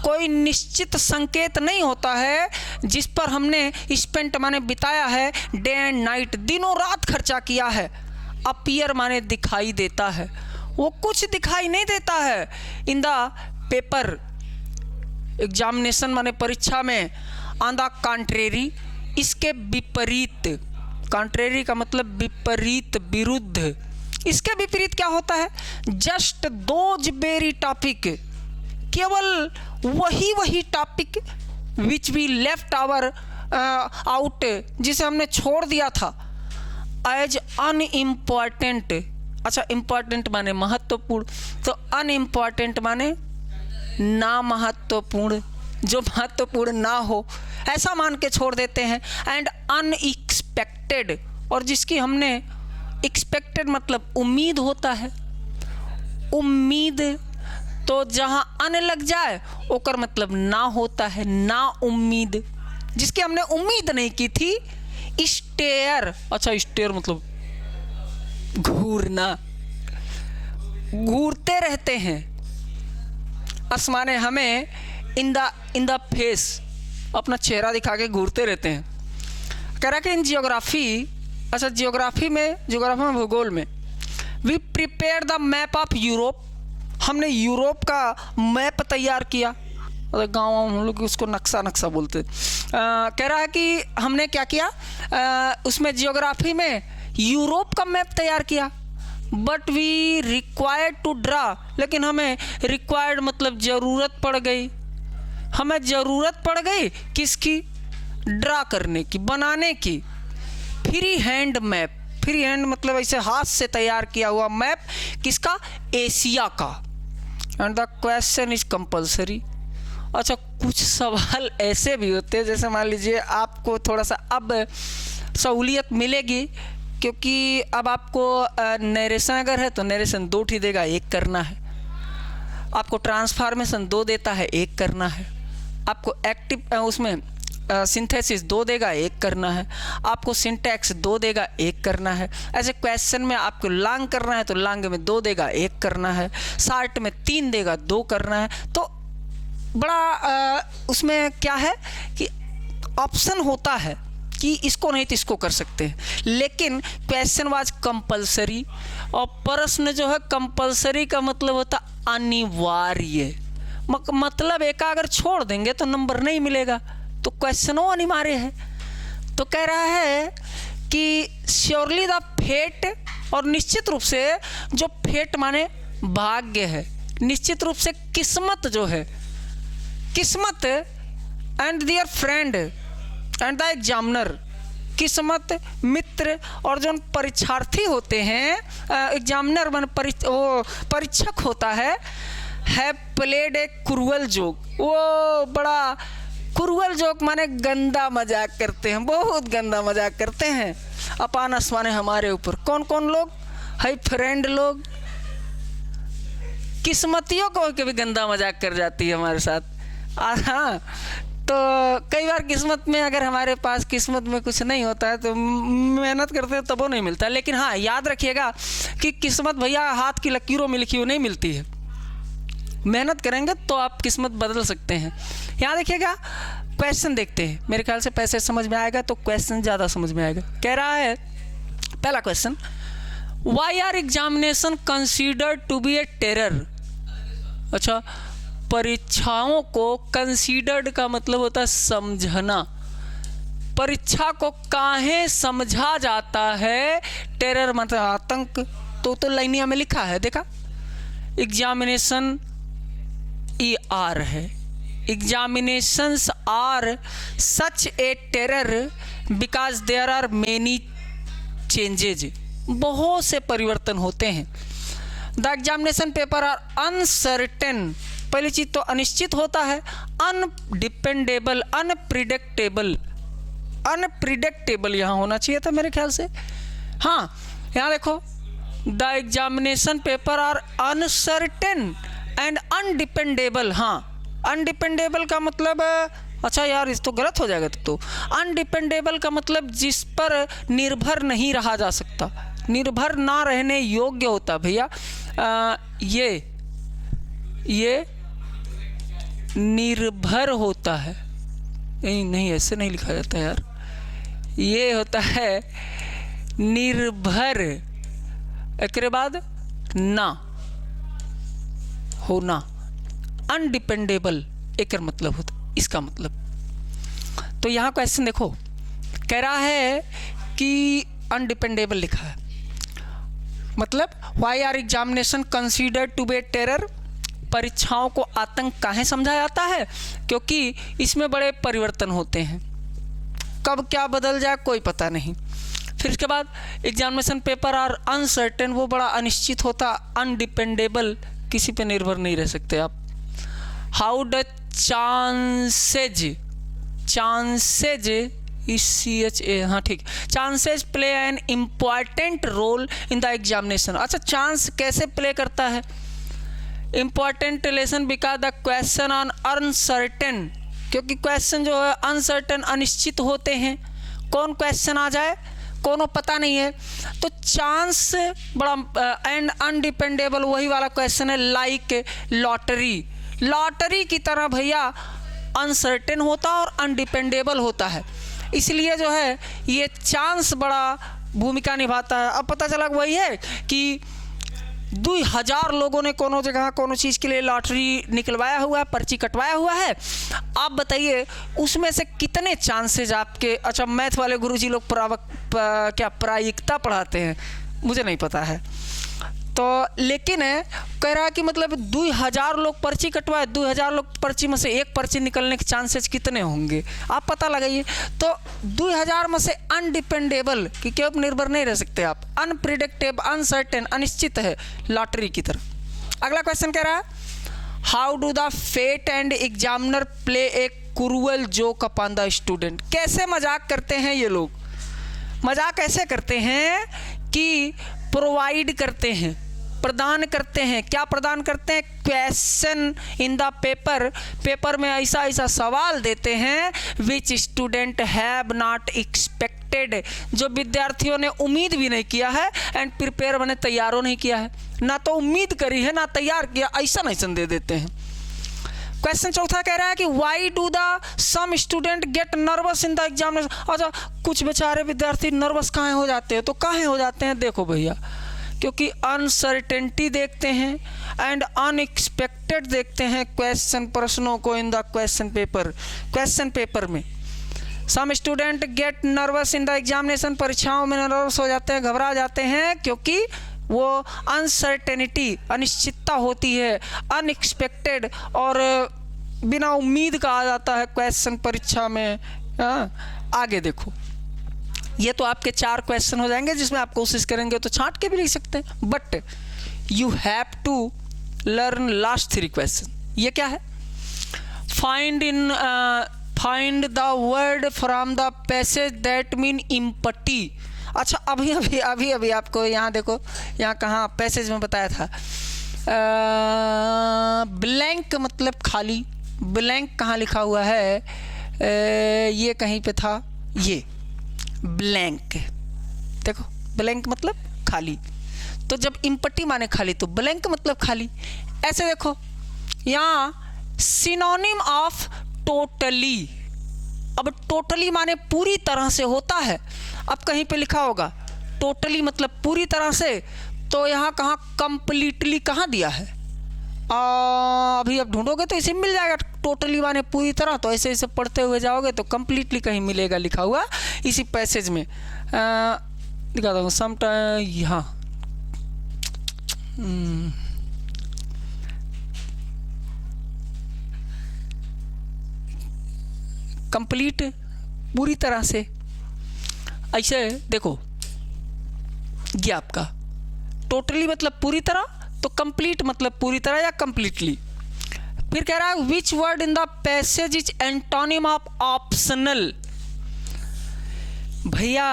कोई निश्चित संकेत नहीं होता है जिस पर हमने स्पेंट माने बिताया है, डे एंड नाइट, दिनों रात खर्चा किया है। अपीयर माने दिखाई देता है, वो कुछ दिखाई नहीं देता है। इन द पेपर एग्जामिनेशन माने परीक्षा में, ऑन द कॉन्ट्रेरी, इसके विपरीत, कॉन्ट्रेरी का मतलब विपरीत, विरुद्ध, इसके विपरीत क्या होता है? जस्ट दोज वेरी टॉपिक, केवल वही topic which we left our out, जिसे हमने छोड़ दिया था, एज अनइम्पॉर्टेंट। अच्छा, इम्पॉर्टेंट माने महत्वपूर्ण, तो अनइम्पॉर्टेंट माने ना महत्वपूर्ण, जो महत्वपूर्ण ना हो ऐसा मान के छोड़ देते हैं। एंड अनएक्सपेक्टेड, और जिसकी हमने, एक्सपेक्टेड मतलब उम्मीद होता है, उम्मीद, तो जहां अन लग जाए ओकर मतलब ना होता है, ना उम्मीद, जिसकी हमने उम्मीद नहीं की थी। स्टेयर, अच्छा स्टेयर मतलब घूरना, घूरते रहते हैं, आसमाने हमें इन द फेस, अपना चेहरा दिखा के घूरते रहते हैं। कह रहा कि इन जियोग्राफी, अच्छा जियोग्राफी में भूगोल में, we prepare the map of Europe, हमने यूरोप का मैप तैयार किया। अरे गाँव हम लोग उसको नक्शा बोलते। कह रहा है कि हमने क्या किया, उसमें जियोग्राफी में यूरोप का मैप तैयार किया। But we required to draw, लेकिन हमें रिक्वायर्ड मतलब ज़रूरत पड़ गई, हमें ज़रूरत पड़ गई किसकी? ड्रा करने की, बनाने की। Free hand map, free hand मतलब ऐसे हाथ से तैयार किया हुआ मैप, किसका? एशिया का। And the question is compulsory. अच्छा, कुछ सवाल ऐसे भी होते हैं, जैसे मान लीजिए आपको थोड़ा सा अब सहूलियत मिलेगी, क्योंकि अब आपको नरेशन अगर है तो नरेशन 2 ही देगा, 1 करना है। आपको ट्रांसफॉर्मेशन 2 देता है, 1 करना है। आपको एक्टिव उसमें सिंथेसिस 2 देगा, 1 करना है। आपको सिंटैक्स 2 देगा, 1 करना है। ऐसे क्वेश्चन में आपको लॉन्ग करना है तो लॉन्ग में 2 देगा, 1 करना है। शार्ट में 3 देगा, 2 करना है। तो बड़ा उसमें क्या है कि ऑप्शन होता है कि इसको नहीं तो इसको कर सकते हैं, लेकिन क्वेश्चन वाज कंपलसरी। और प्रश्न जो है कंपलसरी का मतलब होता अनिवार्य, मतलब एक अगर छोड़ देंगे तो नंबर नहीं मिलेगा, तो क्वेश्चनों अनिवार्य है। तो कह रहा है कि श्योरली द फेट और निश्चित रूप से जो फेट माने भाग्य है, निश्चित रूप से किस्मत जो है, किस्मत and there friend and the examiner, किस्मत, मित्र और जो परीक्षार्थी होते हैं, एग्जामिनर परीक्षक होता है, have played a cruel joke, वो बड़ा क्रूअल जोक माने गंदा मजाक करते हैं, बहुत गंदा मजाक करते हैं अपान आसमाने हमारे ऊपर। कौन कौन लोग है? फ्रेंड लोग, किस्मतियों को कभी गंदा मजाक कर जाती है हमारे साथ। हाँ, तो कई बार किस्मत में, अगर हमारे पास किस्मत में कुछ नहीं होता है तो मेहनत करते हैं तब वो नहीं मिलता। लेकिन हाँ, याद रखिएगा कि किस्मत भैया हाथ की लकीरों में लिखी हुई नहीं मिलती है, मेहनत करेंगे तो आप किस्मत बदल सकते हैं। यहाँ देखिएगा, क्वेश्चन देखते हैं, मेरे ख्याल से पैसे समझ में आएगा तो क्वेश्चन ज़्यादा समझ में आएगा। कह रहा है पहला question, why are examination considered to be a terror. अच्छा, परीक्षाओं को कंसीडर्ड का मतलब होता है समझना, परीक्षा को काहे समझा जाता है? टेरर मतलब आतंक। तो लाइनिया में लिखा है, देखा, एग्जामिनेशन ER है, examinations are such a terror because there are many changes, बहुत से परिवर्तन होते हैं। The examination paper are uncertain, पहली चीज तो अनिश्चित होता है, अनडिपेंडेबल, अनप्रिडिक्टेबल, अनप्रिडिक्टेबल यहाँ होना चाहिए था मेरे ख्याल से। हाँ, यहाँ देखो, the examination paper are uncertain and undependable. हाँ, अनडिपेंडेबल का मतलब, अच्छा यार इस तो गलत हो जाएगा। तो अनडिपेंडेबल का मतलब जिस पर निर्भर नहीं रहा जा सकता, निर्भर ना रहने योग्य होता भैया। ये निर्भर होता है, नहीं ऐसे नहीं लिखा जाता यार, ये होता है निर्भर, एक बाद ना होना, अनडिपेंडेबल एक मतलब होता, इसका मतलब। तो यहाँ क्वेश्चन देखो, कह रहा है कि अनडिपेंडेबल लिखा है, मतलब why are examination considered to be terror, परीक्षाओं को आतंक काहे समझा जाता है? क्योंकि इसमें बड़े परिवर्तन होते हैं, कब क्या बदल जाए कोई पता नहीं। फिर इसके बाद एग्जामिनेशन पेपर आर अनसर्टेन, वो बड़ा अनिश्चित होता, अनडिपेंडेबल, किसी पे निर्भर नहीं रह सकते आप। हाउ द चांसेज CHA, हाँ ठीक, chances play an important role in the examination. अच्छा, चांस कैसे प्ले करता है? Important lesson because the question on uncertain, क्योंकि क्वेश्चन जो है अनसर्टेन, अनिश्चित होते हैं, कौन क्वेश्चन आ जाए कोनो पता नहीं है। तो चांस बड़ा एंड अनडिपेंडेबल, वही वाला क्वेश्चन है, लाइक लॉटरी, लॉटरी की तरह भैया अनसर्टेन होता और अनडिपेंडेबल होता है, इसलिए जो है ये चांस बड़ा भूमिका निभाता है। अब पता चला वही है कि 2000 लोगों ने कोनो जगह कोनो चीज़ के लिए लॉटरी निकलवाया हुआ है, पर्ची कटवाया हुआ है। आप बताइए उसमें से कितने चांसेज आपके, अच्छा मैथ वाले गुरुजी लोग क्या प्रायिकता पढ़ाते हैं, मुझे नहीं पता है। तो लेकिन कह रहा है कि मतलब 2000 लोग पर्ची कटवाए, 2000 लोग पर्ची में से एक पर्ची निकलने के चांसेस कितने होंगे आप पता लगाइए। तो 2000 में से अनडिपेंडेबल, कि क्यों निर्भर नहीं रह सकते आप, अनप्रिडिक्टेबल, अनसर्टेन, अनिश्चित है, लॉटरी की तरह। अगला क्वेश्चन कह रहा है, how do the fate and examiner play a cruel joke upon the student. कैसे मजाक करते हैं ये लोग? मजाक ऐसे करते हैं कि प्रोवाइड करते हैं, प्रदान करते हैं। क्या प्रदान करते हैं? Question in the paper, paper में ऐसा ऐसा सवाल देते हैं which student have not expected, जो विद्यार्थियों ने उम्मीद भी नहीं किया है, एंड प्रिपेयर मैंने तैयारों नहीं किया है, ना तो उम्मीद करी है ना तैयार किया, ऐसा दे देते हैं। क्वेश्चन चौथा कह रहा है कि why do the some student get nervous in the examination. अच्छा, कुछ बेचारे विद्यार्थी नर्वस काहे हो जाते हैं? तो काहे हो जाते हैं? देखो भैया, क्योंकि अनसर्टेनिटी देखते हैं एंड अनएक्सपेक्टेड देखते हैं क्वेश्चन, प्रश्नों को in the question paper, question paper में। Some student get nervous in the examination, परीक्षाओं में नर्वस हो जाते हैं, घबरा जाते हैं, क्योंकि वो अनसर्टेनिटी, अनिश्चितता होती है, अनएक्सपेक्टेड और बिना उम्मीद का आ जाता है क्वेश्चन परीक्षा में। आगे देखो, ये तो आपके 4 क्वेश्चन हो जाएंगे, जिसमें आप कोशिश करेंगे तो छांट के भी लिख सकते हैं, but you have to learn last 3 question. ये क्या है? Find the word from the passage that mean empty. अच्छा, अभी आपको यहाँ देखो, यहाँ कहाँ पैसेज में बताया था, ब्लैंक मतलब खाली। ब्लैंक कहाँ लिखा हुआ है? ये कहीं पे था, ये ब्लैंक। देखो, ब्लैंक मतलब खाली, तो जब इम्पटी माने खाली तो ब्लैंक मतलब खाली। ऐसे देखो, यहाँ सिनोनिम ऑफ टोटली। अब टोटली माने पूरी तरह से होता है। अब कहीं पे लिखा होगा टोटली मतलब पूरी तरह से, तो यहाँ कहाँ कंप्लीटली कहाँ दिया है? अभी आप ढूंढोगे तो इसे मिल जाएगा, टोटली माने पूरी तरह। तो ऐसे ऐसे पढ़ते हुए जाओगे तो कंप्लीटली कहीं मिलेगा लिखा हुआ इसी पैसेज में। दिखाता हूँ समटाइम, यहाँ कंप्लीट पूरी तरह से। ऐसे देखो, ये आपका टोटली मतलब पूरी तरह, तो कंप्लीट मतलब पूरी तरह या कंप्लीटली। फिर कह रहा है which word in the passage is antonym of optional. भैया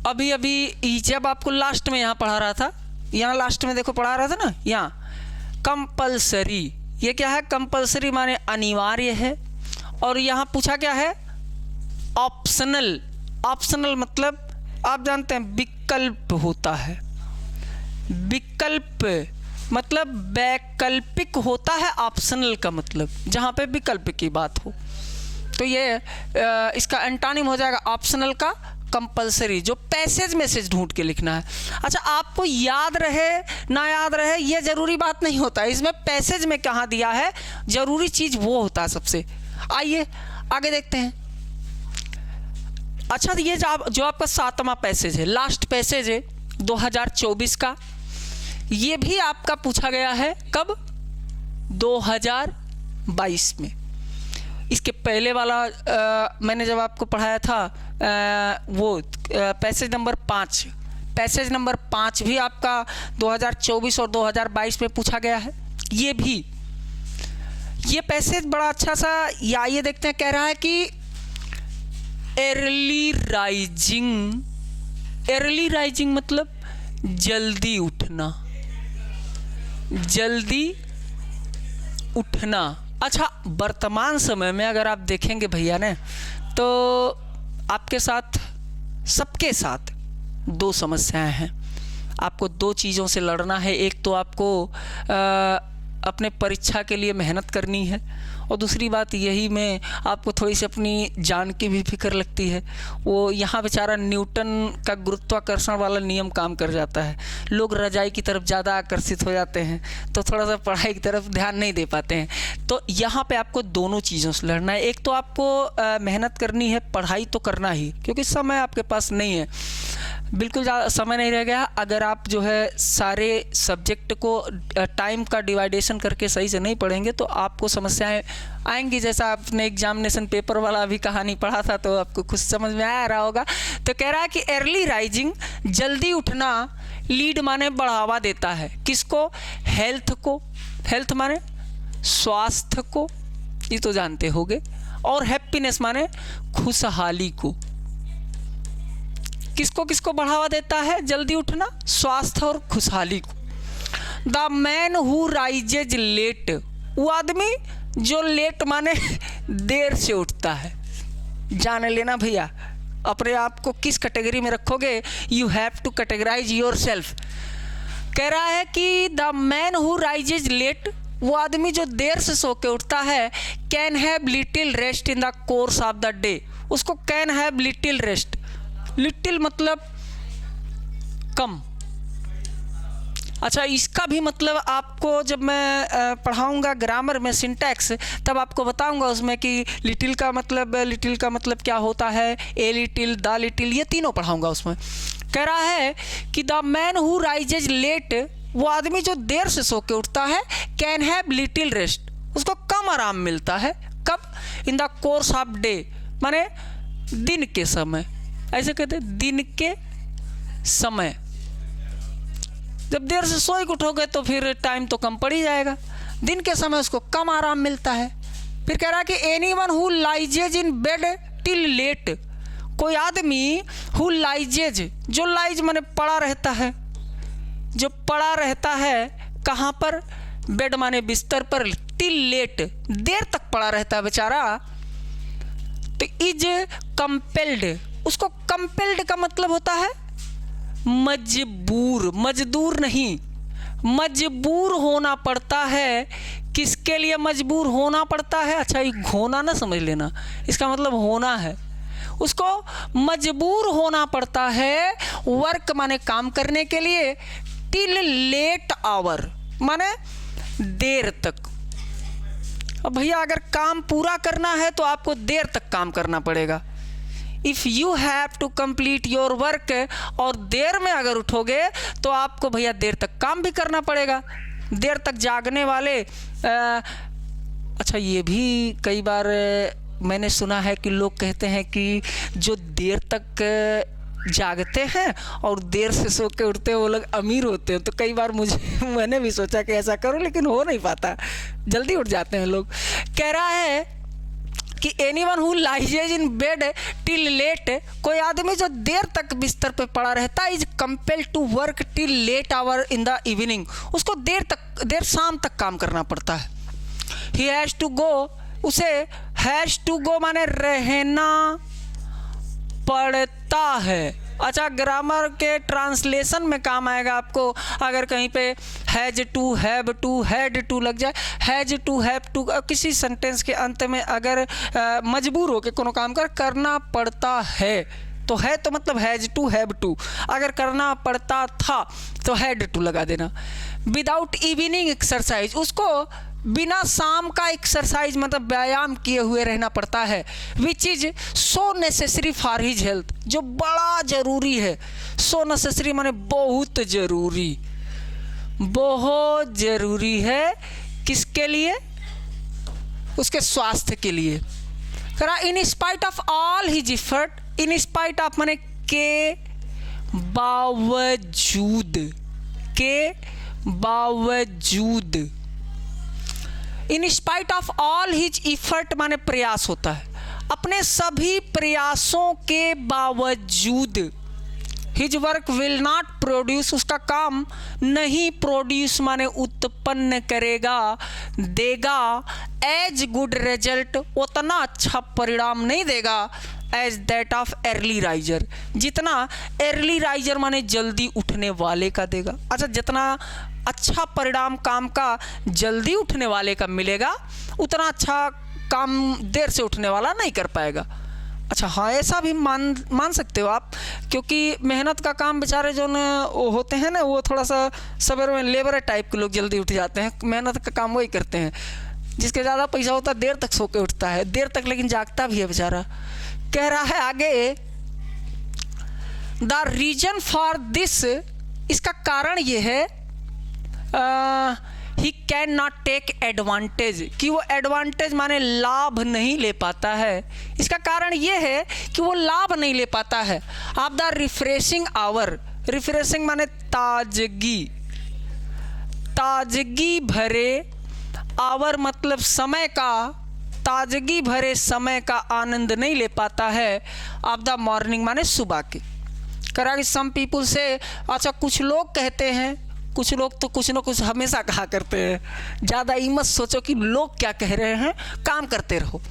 अभी जब आपको लास्ट में यहाँ पढ़ा रहा था, यहाँ लास्ट में देखो पढ़ा रहा था ना, यहाँ कंपल्सरी। ये क्या है? कंपल्सरी माने अनिवार्य है, और यहाँ पूछा क्या है? ऑप्शनल। ऑप्शनल मतलब आप जानते हैं विकल्प होता है। विकल्प मतलब वैकल्पिक होता है, ऑप्शनल का मतलब जहाँ पे विकल्प की बात हो। तो ये इसका एंटोनिम हो जाएगा ऑप्शनल का कंपल्सरी, जो पैसेज मैसेज ढूंढ के लिखना है। अच्छा, आपको याद रहे ना याद रहे ये जरूरी बात नहीं होता है, इसमें पैसेज में कहाँ दिया है जरूरी चीज़ वो होता है सबसे। आइए आगे देखते हैं। अच्छा, ये जो आपका 7वां पैसेज है, लास्ट पैसेज है 2024 का, ये भी आपका पूछा गया है कब? 2022 में। इसके पहले वाला मैंने जब आपको पढ़ाया था वो पैसेज नंबर 5, पैसेज नंबर 5 भी आपका 2024 और 2022 में पूछा गया है। ये पैसेज बड़ा अच्छा सा, या ये देखते हैं, कह रहा है कि अर्ली राइजिंग मतलब जल्दी उठना। अच्छा, वर्तमान समय में अगर आप देखेंगे भैया ने, तो आपके साथ, सबके साथ 2 समस्याएं हैं। आपको 2 चीज़ों से लड़ना है। एक तो आपको अपने परीक्षा के लिए मेहनत करनी है, और दूसरी बात यही में आपको थोड़ी सी अपनी जान की भी फिक्र लगती है। वो यहाँ बेचारा न्यूटन का गुरुत्वाकर्षण वाला नियम काम कर जाता है। लोग रजाई की तरफ ज़्यादा आकर्षित हो जाते हैं, तो थोड़ा सा पढ़ाई की तरफ ध्यान नहीं दे पाते हैं। तो यहाँ पे आपको दोनों चीज़ों से लड़ना है। एक तो आपको मेहनत करनी है, पढ़ाई तो करना ही, क्योंकि समय आपके पास नहीं है, बिल्कुल ज़्यादा समय नहीं रह गया। अगर आप जो है सारे सब्जेक्ट को टाइम का डिवाइडेशन करके सही से नहीं पढ़ेंगे तो आपको समस्याएं आएंगी। जैसा आपने एग्जामिनेशन पेपर वाला अभी कहानी पढ़ा था, तो आपको कुछ समझ में आ रहा होगा। तो कह रहा है कि अर्ली राइजिंग, जल्दी उठना, लीड माने बढ़ावा देता है किसको? हेल्थ को। हेल्थ माने स्वास्थ्य को, ये तो जानते होगे। और हैप्पीनेस माने खुशहाली को। किसको किसको बढ़ावा देता है जल्दी उठना? स्वास्थ्य और खुशहाली को। The man who rises late, वो आदमी जो लेट माने देर से उठता है। जान लेना भैया, अपने आप को किस कैटेगरी में रखोगे? You have to categorize yourself. कह रहा है कि the man who rises late, वो आदमी जो देर से सो के उठता है, can have little rest in the course of the day. उसको can have little rest, little मतलब कम, अच्छा, इसका भी मतलब आपको जब मैं पढ़ाऊंगा ग्रामर में सिंटैक्स, तब आपको बताऊंगा उसमें कि लिटिल का मतलब क्या होता है, ए लिटिल, द लिटिल, ये तीनों पढ़ाऊंगा उसमें। कह रहा है कि the man who rises late, वो आदमी जो देर से सो के उठता है, कैन हैव लिटिल रेस्ट, उसको कम आराम मिलता है। कब? इन द कोर्स ऑफ डे, माने दिन के समय, ऐसे कहते हैं दिन के समय। जब देर से सोए के उठोगे तो फिर टाइम तो कम पड़ ही जाएगा, दिन के समय उसको कम आराम मिलता है। फिर कह रहा है कि anyone who lies in bed till late, कोई आदमी हु लाइजेज, जो लाइज माने पड़ा रहता है, जो पड़ा रहता है कहाँ पर? बेड माने बिस्तर पर, टिल लेट, देर तक पड़ा रहता है बेचारा, तो इज कंपेल्ड, उसको कंपेल्ड का मतलब होता है मजबूर, मजदूर नहीं, मजबूर होना पड़ता है। किसके लिए मजबूर होना पड़ता है? अच्छा, ये होना ना समझ लेना, इसका मतलब होना है। उसको मजबूर होना पड़ता है वर्क माने काम करने के लिए, टिल लेट आवर माने देर तक। अब भैया अगर काम पूरा करना है तो आपको देर तक काम करना पड़ेगा। If you have to complete your work, और देर में अगर उठोगे तो आपको भैया देर तक काम भी करना पड़ेगा। देर तक जागने वाले अच्छा, ये भी कई बार मैंने सुना है कि लोग कहते हैं कि जो देर तक जागते हैं और देर से सो के उठते हैं वो लोग अमीर होते हैं। तो कई बार मैंने भी सोचा कि ऐसा करूं, लेकिन हो नहीं पाता, जल्दी उठ जाते हैं लोग। कह रहा है कि anyone who lies in bed till late, कोई आदमी जो देर तक बिस्तर पे पड़ा रहता है, is compelled to work till late hour in the evening, उसको देर शाम तक काम करना पड़ता है। ही हैज टू गो, उसे हैज टू गो माने रहना पड़ता है। अच्छा, ग्रामर के ट्रांसलेशन में काम आएगा आपको। अगर कहीं पे has to, have to, had to लग जाए, हैज टू, हैव टू, किसी सेंटेंस के अंत में अगर मजबूर होकर कोनो काम करना पड़ता है तो है तो मतलब हैज टू, हैव टू। अगर करना पड़ता था तो हैड टू लगा देना। विदाउट इवनिंग एक्सरसाइज, उसको बिना शाम का एक्सरसाइज मतलब व्यायाम किए हुए रहना पड़ता है। Which is so necessary for his health, जो बड़ा जरूरी है। सो नेसेसरी माने बहुत जरूरी, बहुत जरूरी है। किसके लिए? उसके स्वास्थ्य के लिए। करा in spite of all his effort, in spite of माने के बावजूद, के बावजूद। In spite of all his effort माने प्रयास होता है, अपने सभी प्रयासों के बावजूद। His work will not produce, उसका काम नहीं प्रोड्यूस माने उत्पन्न करेगा, देगा, एज गुड रिजल्ट, उतना अच्छा परिणाम नहीं देगा as that of early riser, जितना अर्ली राइजर माने जल्दी उठने वाले का देगा। अच्छा, जितना अच्छा परिणाम काम का जल्दी उठने वाले का मिलेगा, उतना अच्छा काम देर से उठने वाला नहीं कर पाएगा। अच्छा हाँ, ऐसा भी मान सकते हो आप, क्योंकि मेहनत का काम बेचारे जो होते हैं ना, वो थोड़ा सा सवेरे में लेबर टाइप के लोग जल्दी उठ जाते हैं, मेहनत का काम वही करते हैं। जिसके ज़्यादा पैसा होता है देर तक सो के उठता है, देर तक लेकिन जागता भी है बेचारा। कह रहा है आगे, द रीजन फॉर दिस, इसका कारण ये है, he can not take advantage, कि वो एडवांटेज माने लाभ नहीं ले पाता है। इसका कारण ये है कि वो लाभ नहीं ले पाता है। आप द रिफ्रेशिंग आवर, रिफ्रेशिंग माने ताजगी, ताजगी भरे, आवर मतलब समय का, ताजगी भरे समय का आनंद नहीं ले पाता है। ऑफ द मॉर्निंग माने सुबह के। करा कि सम पीपुल से, अच्छा कुछ लोग कहते हैं, कुछ लोग तो कुछ ना कुछ हमेशा कहा करते हैं, ज़्यादा ही मत सोचो कि लोग क्या कह रहे हैं, काम करते रहो,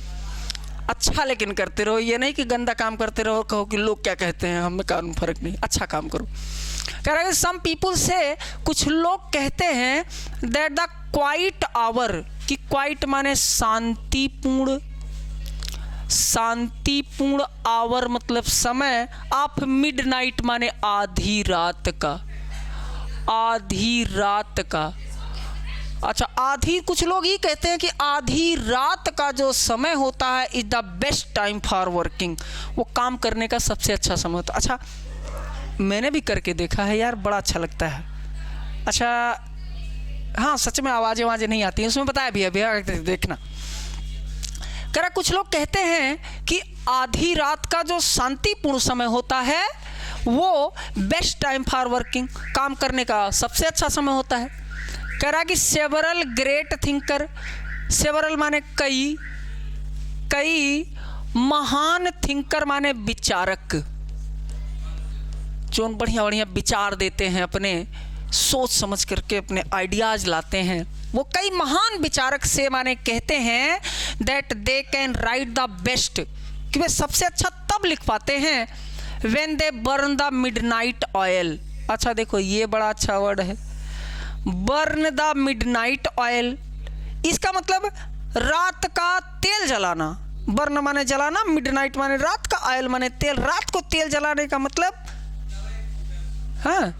अच्छा लेकिन करते रहो। ये नहीं कि गंदा काम करते रहो, कहो कि लोग क्या कहते हैं, हमें काम फर्क नहीं, अच्छा काम करो। कह रहा है सम पीपुल से, कुछ लोग कहते हैं, दैट द क्वाइट आवर, कि क्वाइट माने शांतिपूर्ण, शांतिपूर्ण आवर मतलब समय, ऑफ मिडनाइट माने आधी रात का, आधी रात का। अच्छा, आधी, कुछ लोग ये कहते हैं कि आधी रात का जो समय होता है is the best time for working, वो काम करने का सबसे अच्छा समय होता है। अच्छा, मैंने भी करके देखा है यार, बड़ा अच्छा लगता है। अच्छा हाँ, सच में आवाज़ें नहीं आती हैं, उसमें बताया भी है भैया, देखना। कह रहा कुछ लोग कहते हैं कि आधी रात का जो शांतिपूर्ण समय होता है वो बेस्ट टाइम फॉर वर्किंग, काम करने का सबसे अच्छा समय होता है। कह रहा कि सेवरल ग्रेट थिंकर, सेवरल माने कई, कई महान थिंकर माने विचारक, जो बढ़िया बढ़िया विचार देते हैं, अपने सोच समझ करके अपने आइडियाज लाते हैं, वो कई महान विचारक से माने कहते हैं that they can write the best, कि वे सबसे अच्छा तब लिख पाते हैं when they burn the midnight oil. अच्छा देखो, ये बड़ा अच्छा वर्ड है, बर्न द मिडनाइट ऑयल। इसका मतलब रात का तेल जलाना, बर्न माने जलाना, मिडनाइट माने रात का, ऑयल माने तेल। रात को तेल जलाने का मतलब हाँ,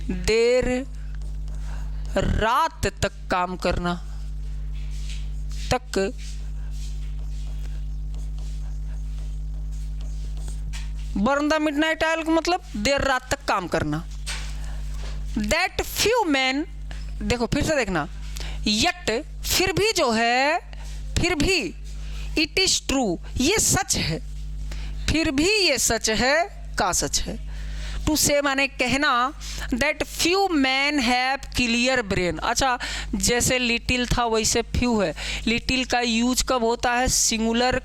देर रात तक काम करना, तक बर्न द मिडनाइट ऑयल का मतलब देर रात तक काम करना। दैट फ्यू मैन, देखो फिर से देखना, यट फिर भी जो है, फिर भी, इट इज ट्रू ये सच है, फिर भी ये सच है, का सच है। टू से माने कहना, that few man have clear brain. अच्छा, जैसे लिटिल था वैसे फ्यू है। लिटिल का यूज कब होता है? सिंगुलर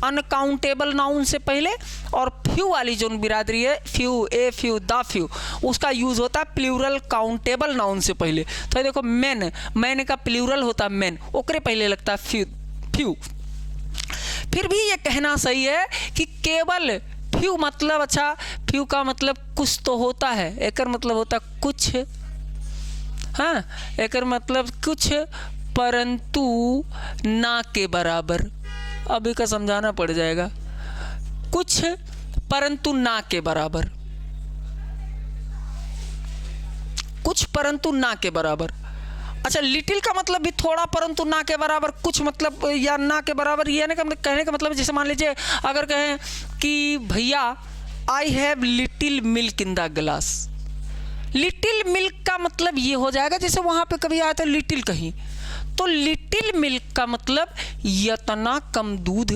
अनकाउंटेबल नाउन से पहले, और फ्यू वाली जो बिरादरी है, few, a few, the few, उसका यूज होता है प्लूरल काउंटेबल नाउन से पहले। तो देखो मैन, मैन का प्लूरल होता है मैन, ओकरे पहले लगता है फ्यू, फ्यू। फिर भी ये कहना सही है कि केवल फ्यू मतलब, अच्छा फ्यू का मतलब कुछ तो होता है, एकर मतलब होता है कुछ, हाँ एकर मतलब कुछ, परंतु ना के बराबर। अभी का समझाना पड़ जाएगा, कुछ परंतु ना के बराबर, कुछ परंतु ना के बराबर। अच्छा, लिटिल का मतलब भी थोड़ा परंतु ना के बराबर, कुछ मतलब या ना के बराबर, ये कहने का मतलब जैसे मान लीजिए अगर कहें कि भैया I have little milk in the glass, little milk का मतलब ये हो जाएगा, जैसे वहाँ पे कभी आया था लिटिल कहीं, तो लिटिल मिल्क का मतलब इतना कम दूध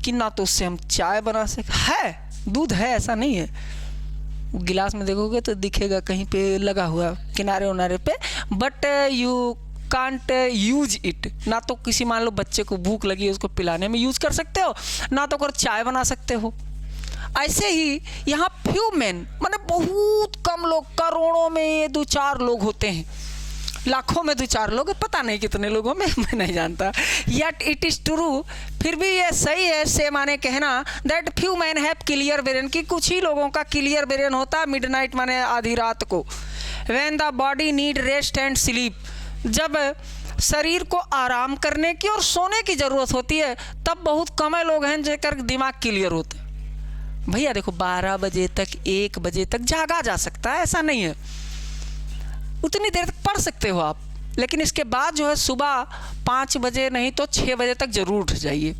कि ना तो उससे हम चाय बना सके, है दूध है ऐसा नहीं है, गिलास में देखोगे तो दिखेगा कहीं पे लगा हुआ किनारे उनारे पे, but you can't use it. ना तो किसी मान लो बच्चे को भूख लगी है उसको पिलाने में यूज कर सकते हो, ना तो कर चाय बना सकते हो। ऐसे ही यहाँ फ्यू मैन माने बहुत कम लोग, करोड़ों में 2-4 लोग होते हैं, लाखों में 2-4 लोग, पता नहीं कितने लोगों में, मैं नहीं जानता। यट इट इज ट्रू, फिर भी ये सही है, से माने कहना, that few man have clear brain, कि कुछ ही लोगों का क्लियर ब्रेन होता है मिडनाइट माने आधी रात को। When the body need rest and sleep, जब शरीर को आराम करने की और सोने की ज़रूरत होती है, तब बहुत कम लोग हैं जेकर दिमाग क्लियर होता है। भैया देखो 12 बजे तक, 1 बजे तक जागा जा सकता है, ऐसा नहीं है, उतनी देर तक पढ़ सकते हो आप, लेकिन इसके बाद जो है सुबह 5 बजे नहीं तो 6 बजे तक जरूर उठ जाइए।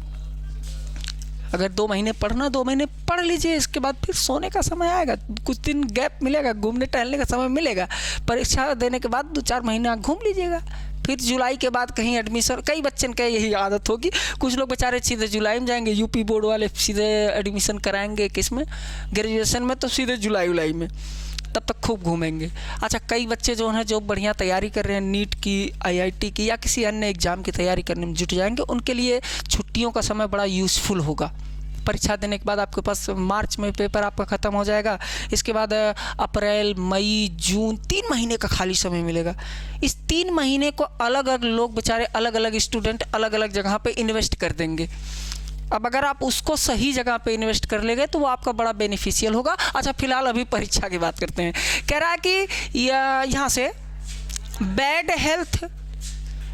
अगर 2 महीने पढ़ना, 2 महीने पढ़ लीजिए, इसके बाद फिर सोने का समय आएगा, कुछ दिन गैप मिलेगा, घूमने टहलने का समय मिलेगा, परीक्षा देने के बाद 2-4 महीना घूम लीजिएगा, फिर जुलाई के बाद कहीं एडमिशन, कई बच्चन का यही आदत होगी, कुछ लोग बेचारे सीधे जुलाई में जाएंगे, यूपी बोर्ड वाले सीधे एडमिशन कराएंगे किस में, ग्रेजुएशन में, तो सीधे जुलाई में, तब तक खूब घूमेंगे। अच्छा, कई बच्चे जो हैं जो बढ़िया तैयारी कर रहे हैं, नीट की, IIT की या किसी अन्य एग्ज़ाम की तैयारी करने में जुट जाएंगे, उनके लिए छुट्टियों का समय बड़ा यूज़फुल होगा। परीक्षा देने के बाद आपके पास मार्च में पेपर आपका ख़त्म हो जाएगा, इसके बाद अप्रैल, मई, जून 3 महीने का खाली समय मिलेगा। इस 3 महीने को अलग अलग लोग बेचारे, अलग अलग स्टूडेंट अलग अलग जगह पे इन्वेस्ट कर देंगे। अब अगर आप उसको सही जगह पे इन्वेस्ट कर लेंगे तो वो आपका बड़ा बेनिफिशियल होगा। अच्छा, फिलहाल अभी परीक्षा की बात करते हैं। कह रहा है कि यहाँ से बैड हेल्थ,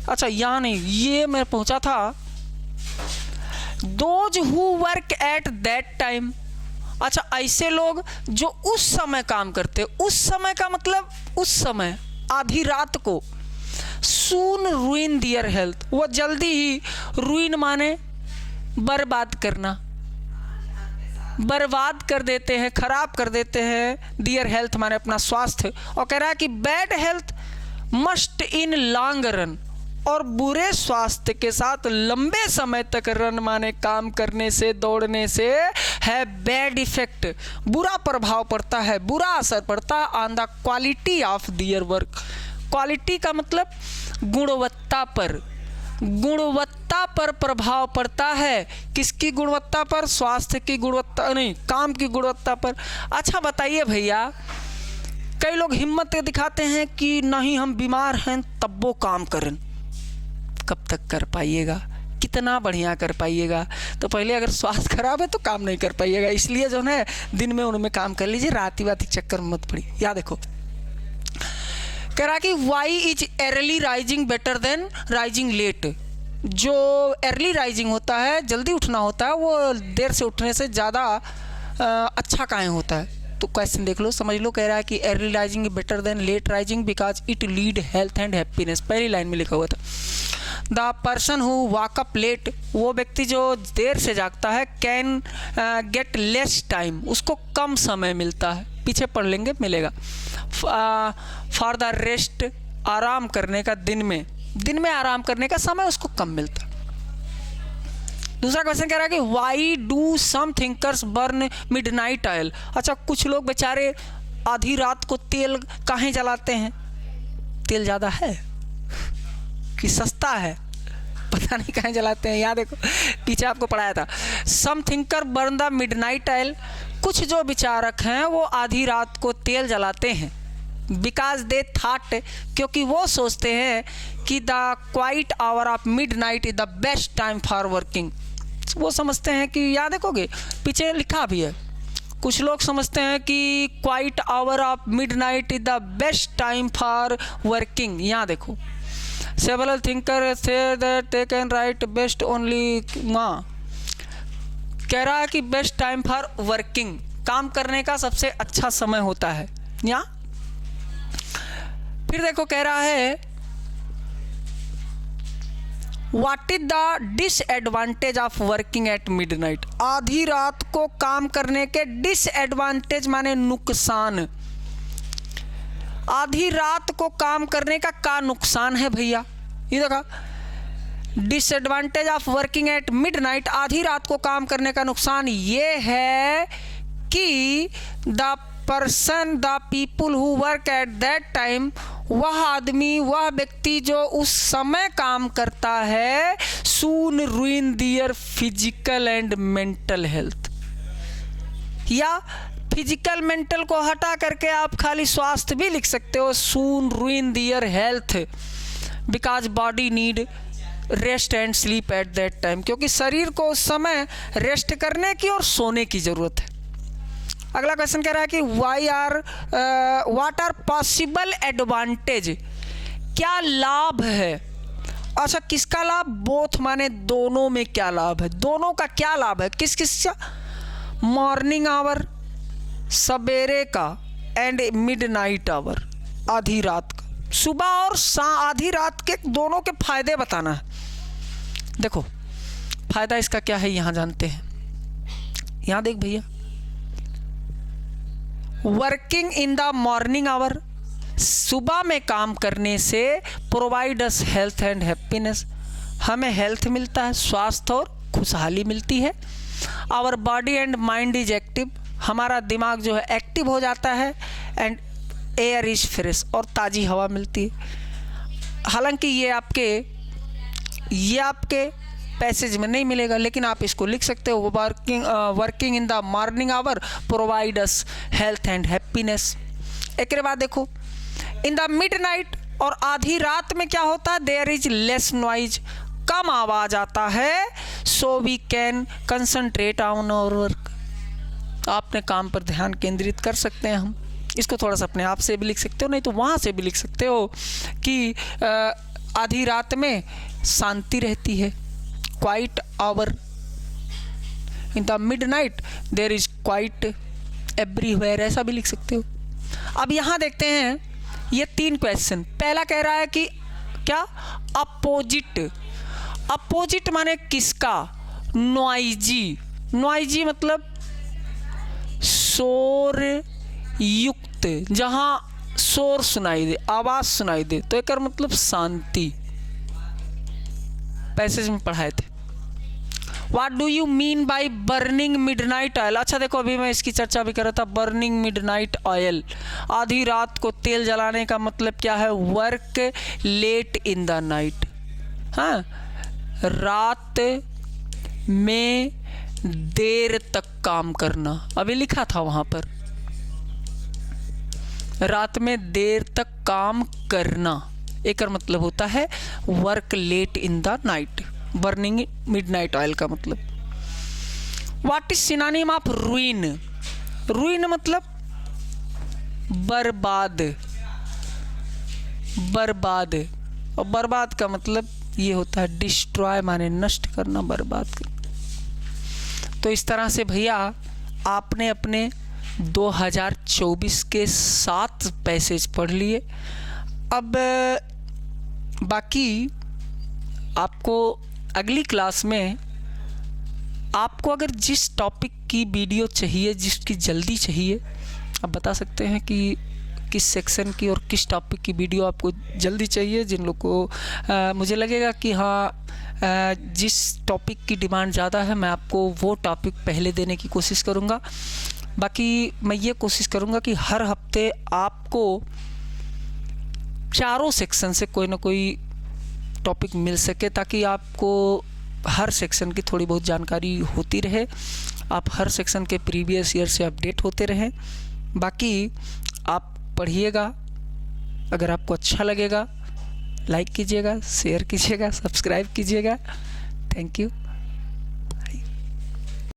अच्छा यहाँ नहीं, ये मैं पहुँचा था, those who work at that time, अच्छा, ऐसे लोग जो उस समय काम करते, उस समय का मतलब उस समय आधी रात को, सून रुइन दियर हेल्थ, वो जल्दी ही, रुइन माने बर्बाद करना, बर्बाद कर देते हैं, खराब कर देते हैं, दियर हेल्थ माने अपना स्वास्थ्य। और कह रहा है कि bad health must in long run, और बुरे स्वास्थ्य के साथ लंबे समय तक रन माने काम करने से, दौड़ने से है बैड इफेक्ट, बुरा प्रभाव पड़ता है, बुरा असर पड़ता है on the quality of their work. Quality का मतलब गुणवत्ता पर, गुणवत्ता पर प्रभाव पड़ता है। किसकी गुणवत्ता पर? स्वास्थ्य की गुणवत्ता नहीं, काम की गुणवत्ता पर। अच्छा बताइए भैया, कई लोग हिम्मत दिखाते हैं कि नहीं हम बीमार हैं तब वो काम करें। कब तक कर पाइएगा? कितना बढ़िया कर पाइएगा? तो पहले अगर स्वास्थ्य खराब है तो काम नहीं कर पाइएगा। इसलिए जो है दिन में उनमें काम कर लीजिए, रात ही चक्कर में मत पड़िए। याद देखो, कह रहा कि why is early rising better than rising late. जो अर्ली राइजिंग होता है, जल्दी उठना होता है, वो देर से उठने से ज़्यादा अच्छा काहे होता है? तो क्वेश्चन देख लो, समझ लो। कह रहा है कि early rising is better than late rising because it lead health and happiness. पहली लाइन में लिखा हुआ था, the person who woke up late, वो व्यक्ति जो देर से जागता है, कैन गेट लेस टाइम, उसको कम समय मिलता है। पीछे पढ़ लेंगे, मिलेगा। फॉर द रेस्ट, आराम करने का, दिन में आराम करने का समय उसको कम मिलता है। दूसरा क्वेश्चन कह रहा है कि why do some thinkers burn midnight oil. अच्छा, कुछ लोग बेचारे आधी रात को तेल काहे जलाते हैं? तेल ज़्यादा है कि सस्ता है, पता नहीं काहे जलाते हैं। याद देखो, पीछे आपको पढ़ाया था, some thinker burn the midnight oil. कुछ जो विचारक हैं वो आधी रात को तेल जलाते हैं, बिकॉज दे थाट, क्योंकि वो सोचते हैं कि the quite hour of midnight is the best time for working. वो समझते हैं कि, याद देखोगे पीछे लिखा भी है, कुछ लोग समझते हैं कि quite hour of midnight is the best time for working. यहाँ देखो, several thinkers say that they can write best only कह रहा है कि बेस्ट टाइम फॉर वर्किंग, काम करने का सबसे अच्छा समय होता है। यहाँ फिर देखो, कह रहा है what is the disadvantage of working at midnight. आधी रात को काम करने के डिसएडवांटेज माने नुकसान। आधी रात को काम करने का नुकसान है भैया? ये देखा, disadvantage of working at midnight, आधी रात को काम करने का नुकसान ये है कि the person, the people who work at that time, वह आदमी, वह व्यक्ति जो उस समय काम करता है, soon ruin their physical and mental health. या फिजिकल मेंटल को हटा करके आप खाली स्वास्थ्य भी लिख सकते हो, soon ruin their health because body need rest and sleep at that time, क्योंकि शरीर को उस समय रेस्ट करने की और सोने की जरूरत है। अगला क्वेश्चन कह रहा है कि व्हाट आर पॉसिबल एडवांटेज, क्या लाभ है? अच्छा, किसका लाभ? बोथ माने दोनों में क्या लाभ है? दोनों का क्या लाभ है? किस का? मॉर्निंग आवर, सवेरे का, एंड मिडनाइट आवर, आधी रात का। सुबह और आधी रात के दोनों के फायदे बताना है। देखो फायदा इसका क्या है, यहां जानते हैं। यहां देख भैया, working in the morning hour, सुबह में काम करने से provide us health and happiness, हमें हेल्थ मिलता है, स्वास्थ्य और खुशहाली मिलती है। Our body and mind is active, हमारा दिमाग जो है एक्टिव हो जाता है। एंड एयर इज फ्रेश, और ताज़ी हवा मिलती है। हालांकि ये आपके पैसेज में नहीं मिलेगा, लेकिन आप इसको लिख सकते हो, working in the morning hour provide us health and happiness. एक बाद देखो, इन द मिडनाइट, और आधी रात में क्या होता है? देयर इज लेस नॉइज, कम आवाज आता है, so we can concentrate on our work, आपने काम पर ध्यान केंद्रित कर सकते हैं। हम इसको थोड़ा सा अपने आप से भी लिख सकते हो, नहीं तो वहाँ से भी लिख सकते हो कि आधी रात में शांति रहती है, quiet hour, in the midnight there is quiet everywhere, ऐसा भी लिख सकते हो। अब यहाँ देखते हैं ये 3 क्वेश्चन। पहला कह रहा है कि क्या, अपोजिट। अपोजिट माने किसका, नॉइजी। नॉइजी मतलब शोर युक्त, जहां शोर सुनाई दे, आवाज सुनाई दे, तो एक मतलब शांति। पैसेज में पढ़ाए थे। What do you mean by burning midnight oil? अच्छा देखो, अभी मैं इसकी चर्चा भी कर रहा था। बर्निंग मिडनाइट ऑयल, आधी रात को तेल जलाने का मतलब क्या है, work late in the night. हाँ, रात में देर तक काम करना, अभी लिखा था वहां पर, रात में देर तक काम करना, एक मतलब होता है work late in the night. Burning midnight oil का मतलब। What is synonym of ruin? Ruin मतलब बर्बाद, बर्बाद। और बर्बाद का मतलब ये होता है डिस्ट्रॉय, माने नष्ट करना, बर्बाद करना। तो इस तरह से भैया आपने अपने 2024 के 7 पैसेज पढ़ लिए। अब बाकी आपको अगली क्लास में, आपको अगर जिस टॉपिक की वीडियो चाहिए, जिसकी जल्दी चाहिए, आप बता सकते हैं कि किस सेक्शन की और किस टॉपिक की वीडियो आपको जल्दी चाहिए। जिन लोग को मुझे लगेगा कि हाँ जिस टॉपिक की डिमांड ज़्यादा है, मैं आपको वो टॉपिक पहले देने की कोशिश करूँगा। बाकी मैं ये कोशिश करूँगा कि हर हफ्ते आपको चारों सेक्शन से कोई ना कोई टॉपिक मिल सके, ताकि आपको हर सेक्शन की थोड़ी बहुत जानकारी होती रहे, आप हर सेक्शन के प्रीवियस ईयर से अपडेट होते रहें। बाकी आप पढ़िएगा, अगर आपको अच्छा लगेगा लाइक कीजिएगा, शेयर कीजिएगा, सब्सक्राइब कीजिएगा। Thank you.